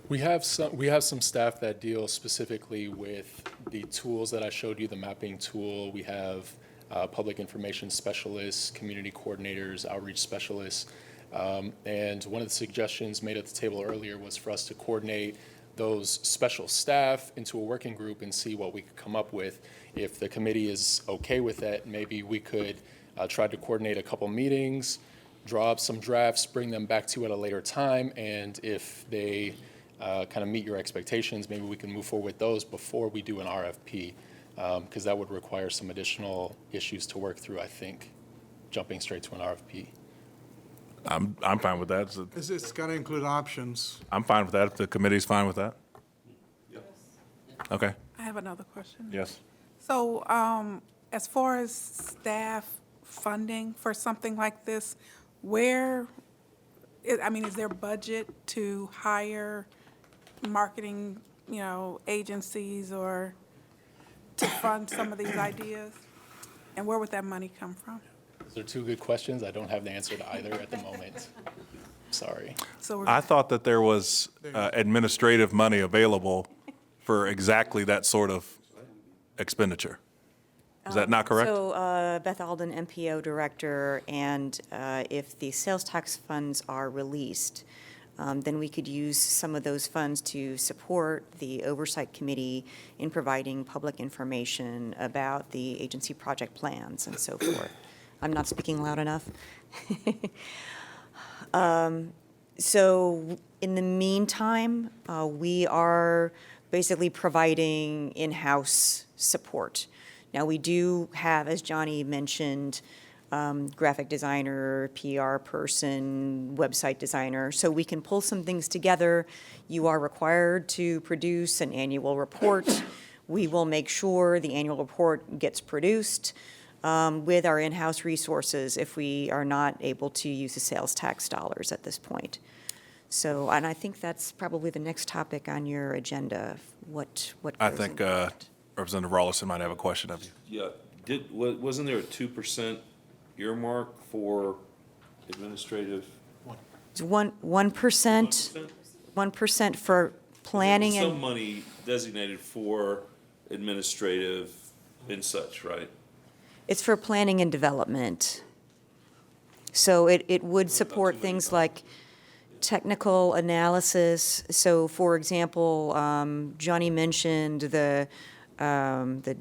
We have some staff that deal specifically with the tools that I showed you, the mapping tool. We have public information specialists, community coordinators, outreach specialists. And one of the suggestions made at the table earlier was for us to coordinate those special staff into a working group and see what we could come up with. If the committee is okay with that, maybe we could try to coordinate a couple meetings, draw up some drafts, bring them back to you at a later time, and if they kind of meet your expectations, maybe we can move forward with those before we do an RFP, because that would require some additional issues to work through, I think, jumping straight to an RFP. I'm fine with that. It's got to include options. I'm fine with that if the committee's fine with that. Yep. Okay. I have another question. Yes. So as far as staff funding for something like this, is there budget to hire marketing, agencies, or to fund some of these ideas? And where would that money come from? Those are 2 good questions. I don't have the answer to either at the moment. Sorry. So I thought that there was administrative money available for exactly that sort of expenditure. Is that not correct? So Beth Alden, MPO Director, and if the sales tax funds are released, then we could use some of those funds to support the Oversight Committee in providing public information about the agency project plans and so forth. I'm not speaking loud enough. So in the meantime, we are basically providing in-house support. Now, we do have, as Johnny mentioned, graphic designer, PR person, website designer, so we can pull some things together. You are required to produce an annual report. We will make sure the annual report gets produced with our in-house resources if we are not able to use the sales tax dollars at this point. So, and I think that's probably the next topic on your agenda, what I goes think into that. Representative Rawlinson might have a question of you. Yeah, wasn't there a 2% earmark for administrative? It's 1% for planning Some and, money designated for administrative and such, right? it's for planning and development. So it would support things like technical analysis. So for example, Johnny mentioned the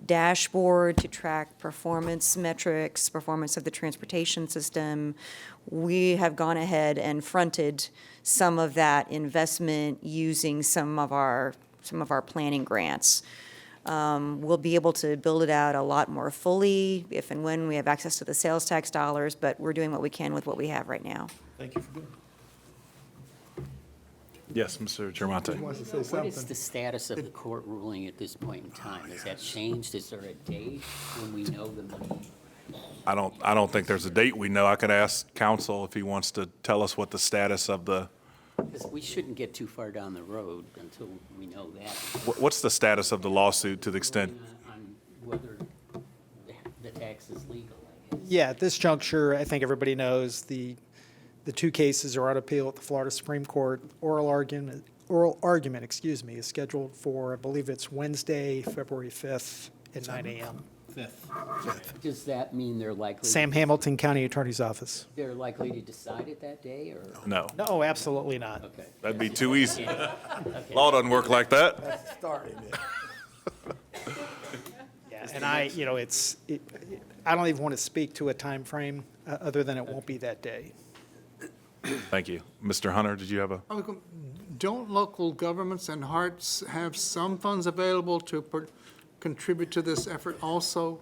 dashboard to track performance metrics, performance of the transportation system. We have gone ahead and fronted some of that investment using some of our planning grants. We'll be able to build it out a lot more fully if and when we have access to the sales tax dollars, but we're doing what we can with what we have right now. Thank you for doing Yes, Mr. Germonte. Wants to say What something. is the status of the court ruling at this point in time? Has that changed? Is there a date when we know the money? I don't think there's a date we know. I could ask counsel if he wants to tell us what the status of the, Because we shouldn't get too far down the road until we know that. what's the status of the lawsuit to the extent? On whether the tax is legal, I guess. Yeah, at this juncture, I think everybody knows the two cases are on appeal at the Florida Supreme Court. Oral argument, is scheduled for, I believe it's Wednesday, February 5th at 9 a.m. Does that mean they're likely? Sam Hamilton County Attorney's Office. They're likely to decide it that day, or? No, No, absolutely not. Okay. that'd be too easy. Okay. Law doesn't work like that. That's the start, isn't it? Yeah, and I don't even want to speak to a time frame other than it won't be that day. Thank you. Mr. Hunter, did you have a? Don't local governments and hearts have some funds available to contribute to this effort also?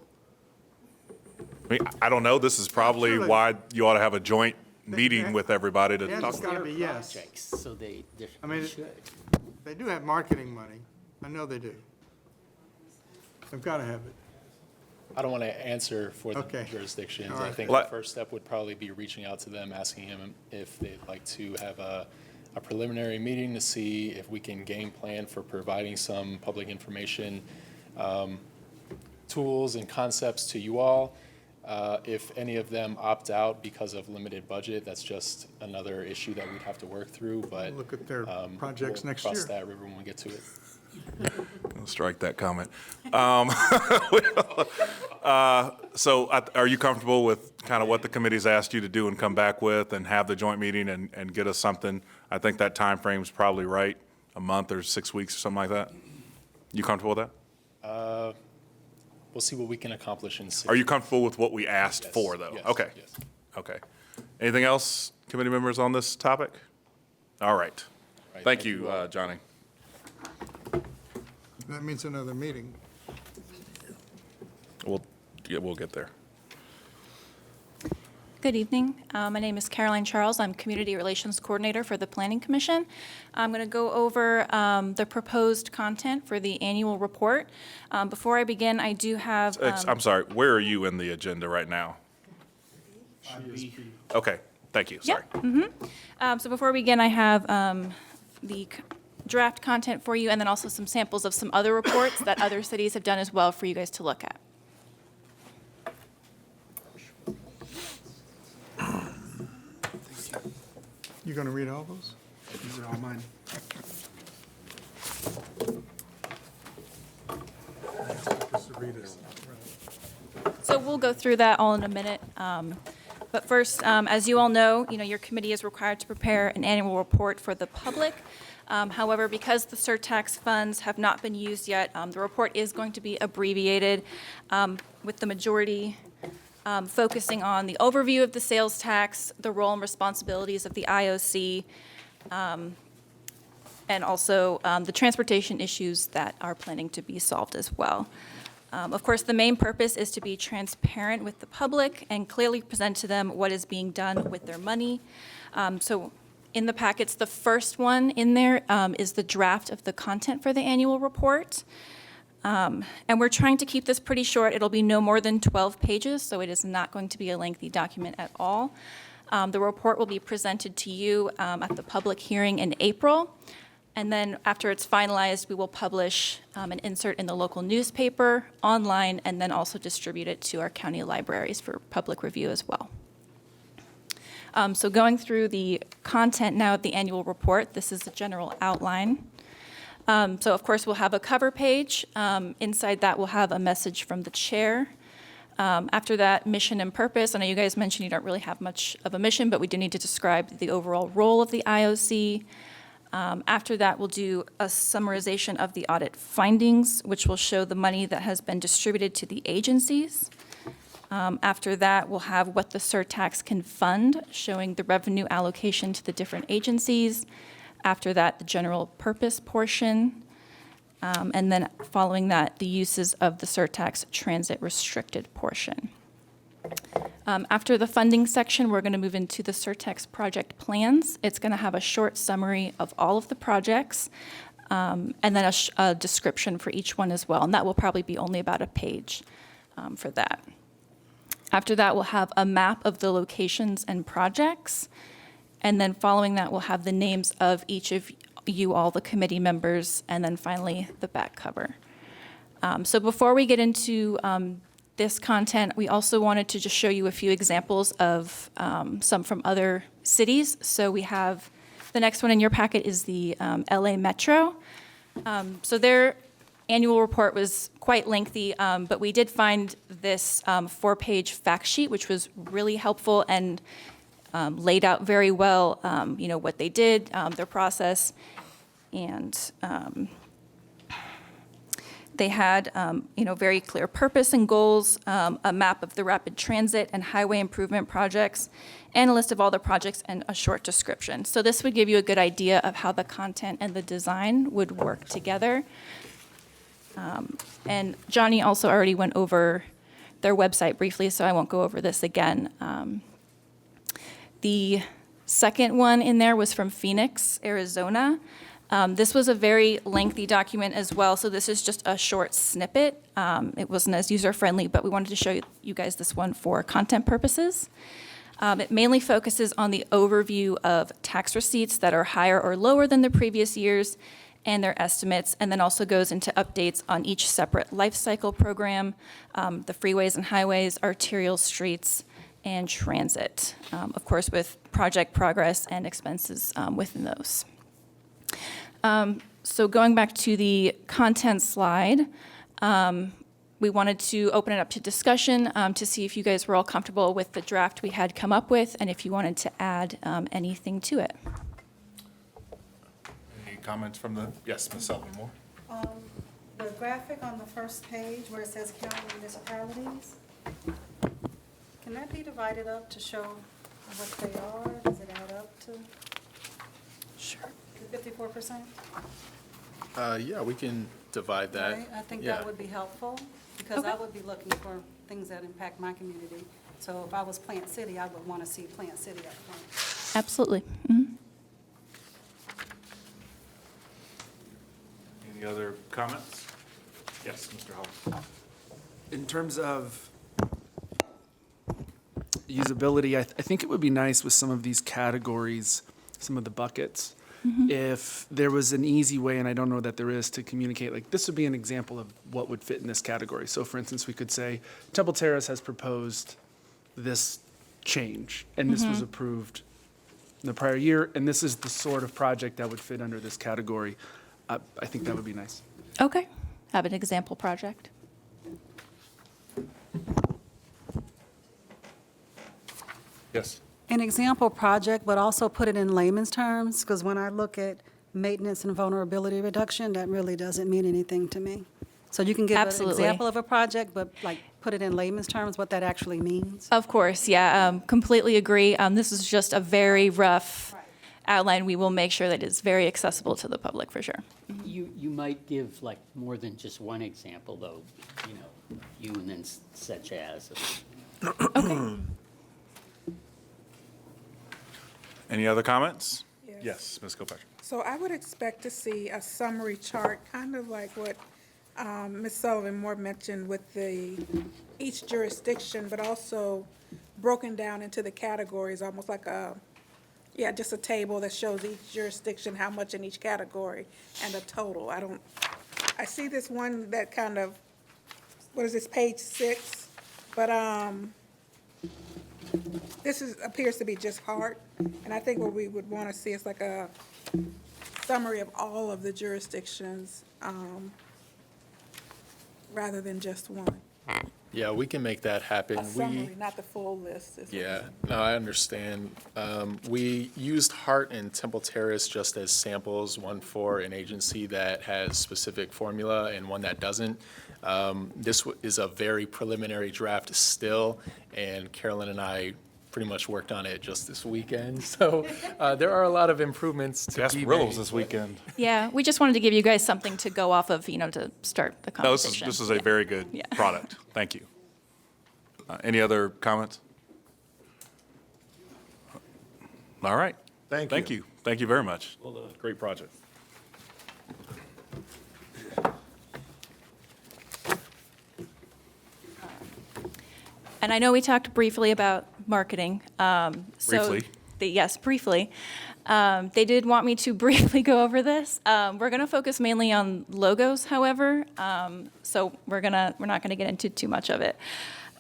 I mean, I don't know. This is probably Surely. why you ought to have a joint meeting with everybody to Yeah, talk. it's gotta be yes. Projects, so they I mean, should. They do have marketing money. I know they do. They've got to have it. I don't want to answer for the Okay. jurisdictions. All I right. think Well, the first step would probably be reaching out to them, asking them if they'd like to have a preliminary meeting to see if we can game plan for providing some public information tools and concepts to you all. If any of them opt out because of limited budget, that's just another issue that we'd have to work through, but. Look at their projects we'll next cross year. that river when we get to it. I'll strike that comment. So are you comfortable with kind of what the committee's asked you to do and come back with and have the joint meeting and get us something? I think that time frame's probably right, a month or 6 weeks or something like that. You comfortable with that? We'll see what we can accomplish in 6 Are you comfortable with what we asked Yes, for, though? yes, Okay, yes. okay. Anything else, committee members, on this topic? All right. Right, Thank you, all. Johnny. That means another meeting. We'll get there. Good evening. My name is Caroline Charles. I'm Community Relations Coordinator for the Planning Commission. I'm going to go over the proposed content for the annual report. Before I begin, I do have. I'm sorry, where are you in the agenda right now? Okay, thank you, sorry. So before we begin, I have the draft content for you, and then also some samples of some other reports that other cities have done as well for you guys to look at. You going to read all those? These are all mine. So we'll go through that all in a minute. But first, as you all know, your committee is required to prepare an annual report for the public. However, because the surtax funds have not been used yet, the report is going to be abbreviated, with the majority focusing on the overview of the sales tax, the role and responsibilities of the IOC, and also the transportation issues that are planning to be solved as well. Of course, the main purpose is to be transparent with the public and clearly present to them what is being done with their money. So in the packets, the first one in there is the draft of the content for the annual report. And we're trying to keep this pretty short. It'll be no more than 12 pages, so it is not going to be a lengthy document at all. The report will be presented to you at the public hearing in April. And then after it's finalized, we will publish an insert in the local newspaper, online, and then also distribute it to our county libraries for public review as well. So going through the content now of the annual report, this is the general outline. So of course, we'll have a cover page. Inside that, we'll have a message from the chair. After that, mission and purpose. I know you guys mentioned you don't really have much of a mission, but we do need to describe the overall role of the IOC. After that, we'll do a summarization of the audit findings, which will show the money that has been distributed to the agencies. After that, we'll have what the surtax can fund, showing the revenue allocation to the different agencies. After that, the general purpose portion. And then following that, the uses of the surtax transit restricted portion. After the funding section, we're going to move into the surtax project plans. It's going to have a short summary of all of the projects, and then a description for each one as well. And that will probably be only about a page for that. After that, we'll have a map of the locations and projects. And then following that, we'll have the names of each of you all, the committee members, and then finally the back cover. So before we get into this content, we also wanted to just show you a few examples of some from other cities. So we have, the next one in your packet is the LA Metro. So their annual report was quite lengthy, but we did find this 4-page fact sheet, which was really helpful and laid out very well, what they did, their process, and they had, very clear purpose and goals, a map of the rapid transit and highway improvement projects, and a list of all the projects and a short description. So this would give you a good idea of how the content and the design would work together. And Johnny also already went over their website briefly, so I won't go over this again. The second one in there was from Phoenix, Arizona. This was a very lengthy document as well, so this is just a short snippet. It wasn't as user-friendly, but we wanted to show you guys this one for content purposes. It mainly focuses on the overview of tax receipts that are higher or lower than the previous years and their estimates, and then also goes into updates on each separate life cycle program, the freeways and highways, arterial streets, and transit, of course, with project progress and expenses within those. So going back to the content slide, we wanted to open it up to discussion to see if you guys were all comfortable with the draft we had come up with and if you wanted to add anything to it. Any comments from the, yes, Ms. Sullivan Moore? The graphic on the first page where it says county municipalities, can that be divided up to show what they are? Does it add up to Sure. 54%? Yeah, we can divide that. Right, I think Yeah. that would be helpful, because I would be looking for things that impact my community. So if I was Plant City, I would want to see Plant City up front. Absolutely. Mhm. Any other comments? Yes, Mr. Hall. In terms of usability, I think it would be nice with some of these categories, some of the buckets, if there was an easy way, and I don't know that there is, to communicate, like, this would be an example of what would fit in this category. So for instance, we could say, Temple Terrace has proposed this change, and this was approved in the prior year, and this is the sort of project that would fit under this category. I think that would be nice. Okay, have an example project. Yes. An example project, but also put it in layman's terms, because when I look at maintenance and vulnerability reduction, that really doesn't mean anything to me. So you can give an Absolutely. example of a project, but like put it in layman's terms, what that actually means. Of course, yeah, completely agree. This is just a very rough outline. We will make sure that it's very accessible to the public, for sure. You might give like more than just one example, though, you know, you and then such as. Any other comments? Yes. Yes, Ms. Kilpatrick. So I would expect to see a summary chart, kind of like what Ms. Sullivan Moore mentioned with each jurisdiction, but also broken down into the categories, almost like just a table that shows each jurisdiction, how much in each category, and a total. I see this one that kind of, what is this, page 6? But appears to be just part, and I think what we would want to see is like a summary of all of the jurisdictions, rather than just one. Yeah, we can make that happen. A summary, not the full list. Yeah, no, I understand. We used Hart and Temple Terrace just as samples, one for an agency that has specific formula and one that doesn't. This is a very preliminary draft still, and Carolyn and I pretty much worked on it just this weekend. So there are a lot of improvements to be Gasparillo's made. this weekend. Yeah, we just wanted to give you guys something to go off of, to start the No, conversation. this is a very good Yeah. product. Thank you. Any other comments? All right. Thank you. Thank you. Thank you very much. Well done. Great project. And I know we talked briefly about marketing. Briefly? Yes, briefly. They did want me to briefly go over this. We're going to focus mainly on logos, however, so we're not going to get into too much of it.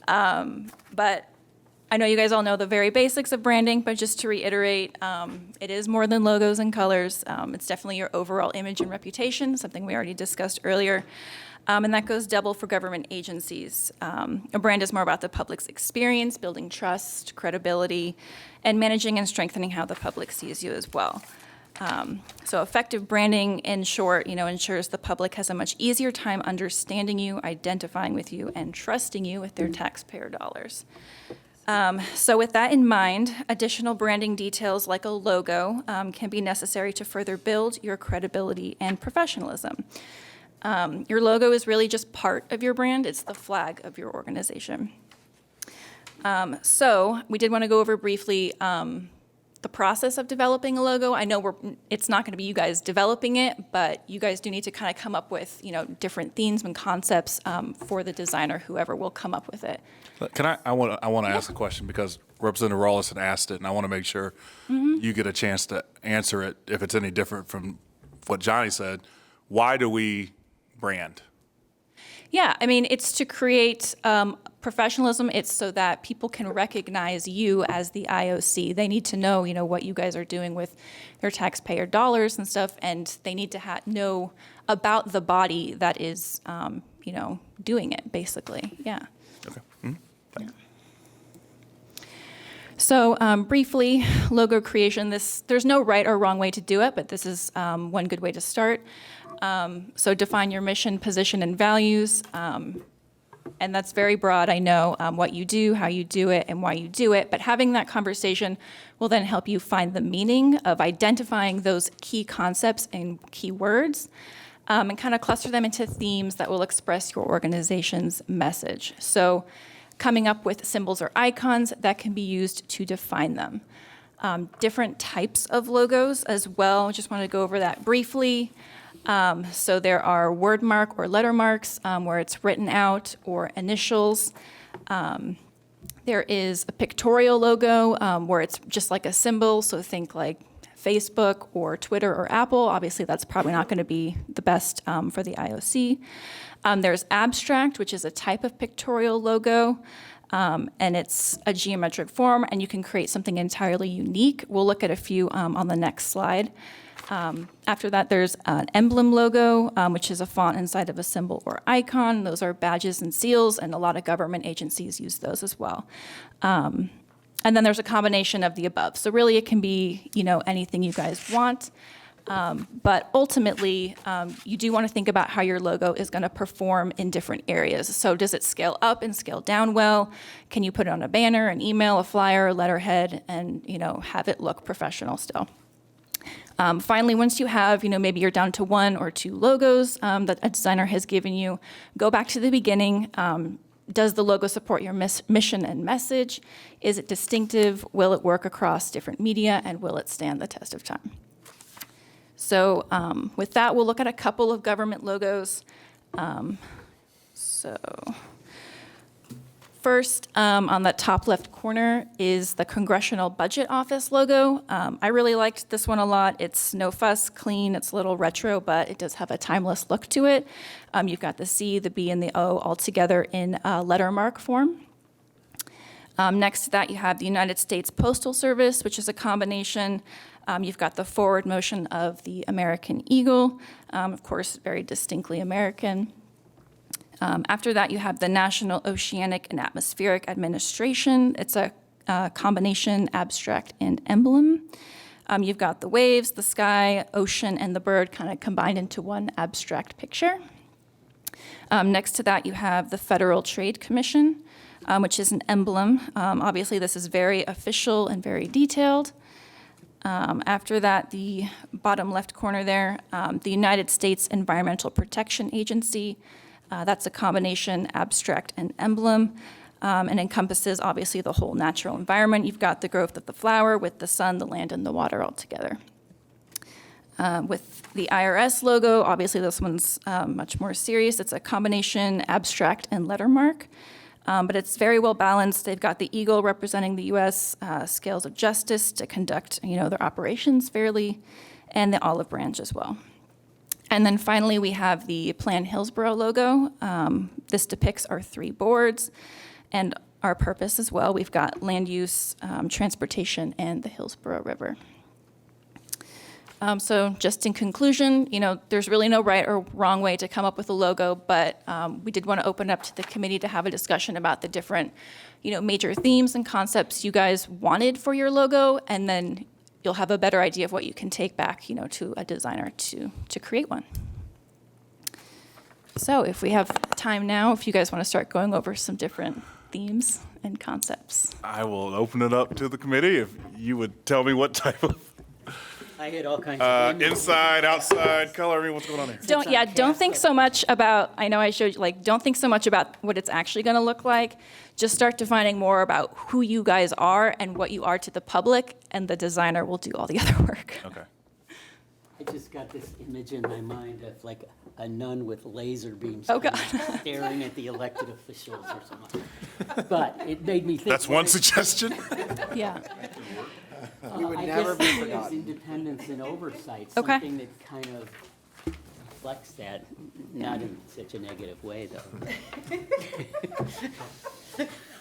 But I know you guys all know the very basics of branding, but just to reiterate, it is more than logos and colors. It's definitely your overall image and reputation, something we already discussed earlier. And that goes double for government agencies. A brand is more about the public's experience, building trust, credibility, and managing and strengthening how the public sees you as well. So effective branding, in short, ensures the public has a much easier time understanding you, identifying with you, and trusting you with their taxpayer dollars. So with that in mind, additional branding details like a logo can be necessary to further build your credibility and professionalism. Your logo is really just part of your brand. It's the flag of your organization. So we did want to go over briefly the process of developing a logo. I know it's not going to be you guys developing it, but you guys do need to kind of come up with, different themes and concepts for the designer, whoever will come up with it. Can I want to ask a question because Representative Rawlinson asked it, and I want to make sure you get a chance to answer it if it's any different from what Johnny said. Why do we brand? Yeah, I mean, it's to create professionalism. It's so that people can recognize you as the IOC. They need to know, what you guys are doing with their taxpayer dollars and stuff, and they need to know about the body that is, doing it, basically. Yeah. Okay. Mm-hmm. Thanks. So briefly, logo creation. There's no right or wrong way to do it, but this is one good way to start. So define your mission, position, and values. And that's very broad, I know, what you do, how you do it, and why you do it. But having that conversation will then help you find the meaning of identifying those key concepts and key words, and kind of cluster them into themes that will express your organization's message. So coming up with symbols or icons that can be used to define them. Different types of logos as well. Just want to go over that briefly. So there are word mark or letter marks where it's written out, or initials. There is a pictorial logo where it's just like a symbol, so think like Facebook or Twitter or Apple. Obviously, that's probably not going to be the best for the IOC. There's abstract, which is a type of pictorial logo, and it's a geometric form, and you can create something entirely unique. We'll look at a few on the next slide. After that, there's an emblem logo, which is a font inside of a symbol or icon. Those are badges and seals, and a lot of government agencies use those as well. And then there's a combination of the above. So really, it can be, anything you guys want. But ultimately, you do want to think about how your logo is going to perform in different areas. So does it scale up and scale down well? Can you put it on a banner, an email, a flyer, a letterhead, and have it look professional still? Finally, once you have, maybe you're down to 1 or 2 logos that a designer has given you, go back to the beginning. Does the logo support your mission and message? Is it distinctive? Will it work across different media? And will it stand the test of time? So with that, we'll look at a couple of government logos. First, on the top left corner is the Congressional Budget Office logo. I really liked this one a lot. It's no fuss, clean, it's a little retro, but it does have a timeless look to it. You've got the C, the B, and the O all together in lettermark form. Next to that, you have the United States Postal Service, which is a combination. You've got the forward motion of the American eagle, of course, very distinctly American. After that, you have the National Oceanic and Atmospheric Administration. It's a combination, abstract, and emblem. You've got the waves, the sky, ocean, and the bird kind of combined into one abstract picture. Next to that, you have the Federal Trade Commission, which is an emblem. Obviously, this is very official and very detailed. After that, the bottom left corner there, the United States Environmental Protection Agency. That's a combination, abstract, and emblem, and encompasses, obviously, the whole natural environment. You've got the growth of the flower with the sun, the land, and the water all together. With the IRS logo, obviously, this one's much more serious. It's a combination, abstract, and lettermark. But it's very well balanced. They've got the eagle representing the U.S. Scales of justice to conduct, their operations fairly, and the olive branch as well. And then finally, we have the Plan Hillsborough logo. This depicts our 3 boards and our purpose as well. We've got land use, transportation, and the Hillsborough River. So just in conclusion, there's really no right or wrong way to come up with a logo, but we did want to open up to the committee to have a discussion about the different, major themes and concepts you guys wanted for your logo, and then you'll have a better idea of what you can take back, to a designer to create one. So if we have time now, if you guys want to start going over some different themes and concepts. I will open it up to the committee if you would tell me what type of I had all kinds of inside, outside, color. I mean, what's going on here? Don't think so much about, I know I showed you, don't think so much about what it's actually going to look like. Just start defining more about who you guys are and what you are to the public, and the designer will do all the other work. Okay. I just got this image in my mind of like a nun with laser beams Oh, God. staring at the elected officials or something. But it made me think. That's one suggestion. Yeah. We would never be forgotten. Independence and oversight, Okay. something that kind of reflects that, not in such a negative way, though.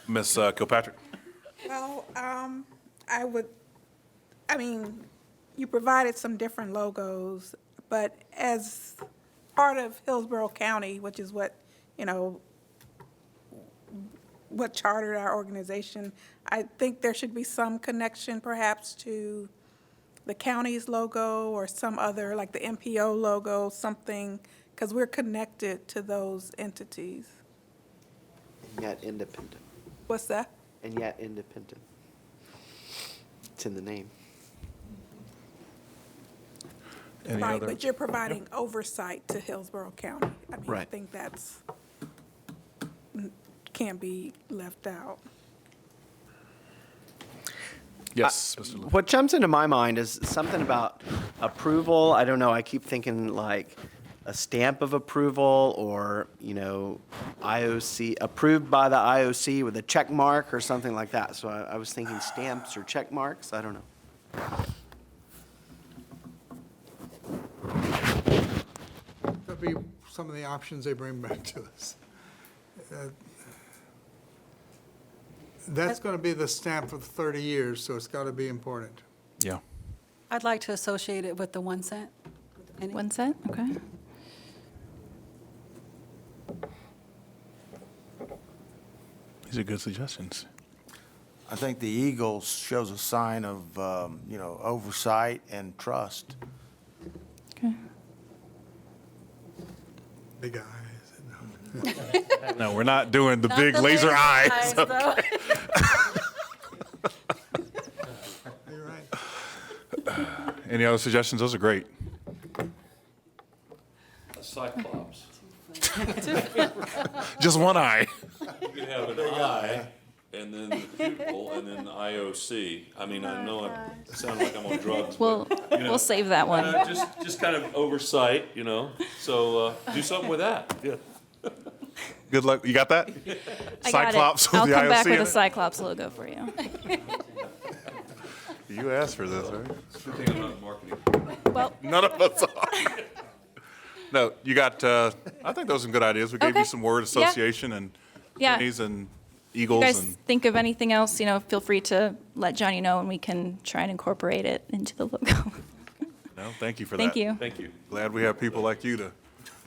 Ms. Kilpatrick. Well, you provided some different logos, but as part of Hillsborough County, which is what chartered our organization, I think there should be some connection perhaps to the county's logo or some other, like the MPO logo, something, because we're connected to those entities. And yet independent. What's that? And yet independent. It's in the name. Right, but you're providing oversight to Hillsborough County. I Right. think that's, can't be left out. Yes, Mr. Lewis. What jumps into my mind is something about approval. I don't know. I keep thinking like a stamp of approval, or IOC, approved by the IOC with a check mark or something like that. So I was thinking stamps or check marks. I don't know. That'd be some of the options they bring back to us. That's going to be the stamp for 30 years, so it's got to be important. Yeah. I'd like to associate it with the 1 cent. with the penny. 1 cent, okay. These are good suggestions. I think the eagle shows a sign of, oversight and trust. Okay. Big eyes. No, we're not doing the big laser eyes. Okay. You're right. Any other suggestions? Those are great. A cyclops. Just one eye. You could have an eye, and then the pupil, and then the IOC. I mean, I know I sound like I'm on drugs, We'll, but, we'll save that one. just kind of oversight, So do something with that. Yeah. Good luck. You got that? I got it. Cyclops with I'll the come back IOC with in a it? Cyclops logo for you. You asked for this, right? Good thing I'm not in marketing. Well, None of us are. No, you got, I think those are some good ideas. We gave you Okay. some word Yeah. association and Yeah. pennies and you eagles guys and, think of anything else, feel free to let Johnny know and we can try and incorporate it into the logo. no, thank you for that. Thank you. Thank you. Glad we have people like you to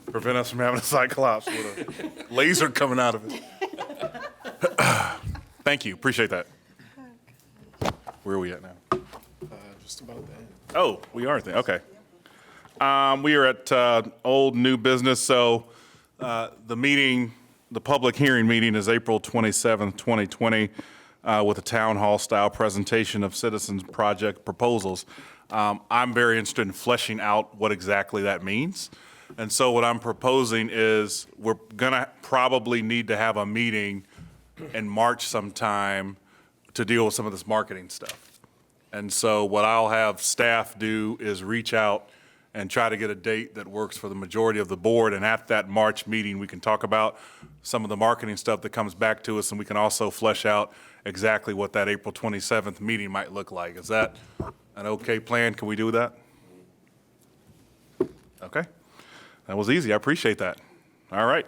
prevent us from having a Cyclops with a laser coming out of it. Thank you, appreciate that. Where are we at now? Just about that. Oh, we are there, okay. We are at old new business, so the public hearing meeting is April 27th, 2020, with a town hall style presentation of citizens project proposals. I'm very interested in fleshing out what exactly that means. And so what I'm proposing is we're gonna probably need to have a meeting in March sometime to deal with some of this marketing stuff. And so what I'll have staff do is reach out and try to get a date that works for the majority of the board. And at that March meeting, we can talk about some of the marketing stuff that comes back to us, and we can also flesh out exactly what that April 27th meeting might look like. Is that an okay plan? Can we do that? Okay. That was easy. I appreciate that. All right.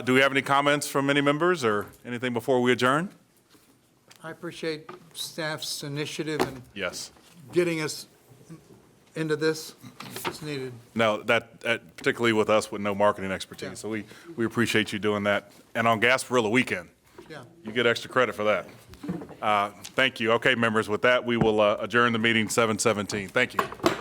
Do we have any comments from any members or anything before we adjourn? I appreciate staff's initiative in Yes. getting us into this. It's needed. No, that particularly with us with no marketing expertise. Yeah. So we appreciate you doing that. And on Gasparilla weekend, Yeah. you get extra credit for that. Thank you. Okay, members, with that, we will adjourn the meeting 7:17. Thank you.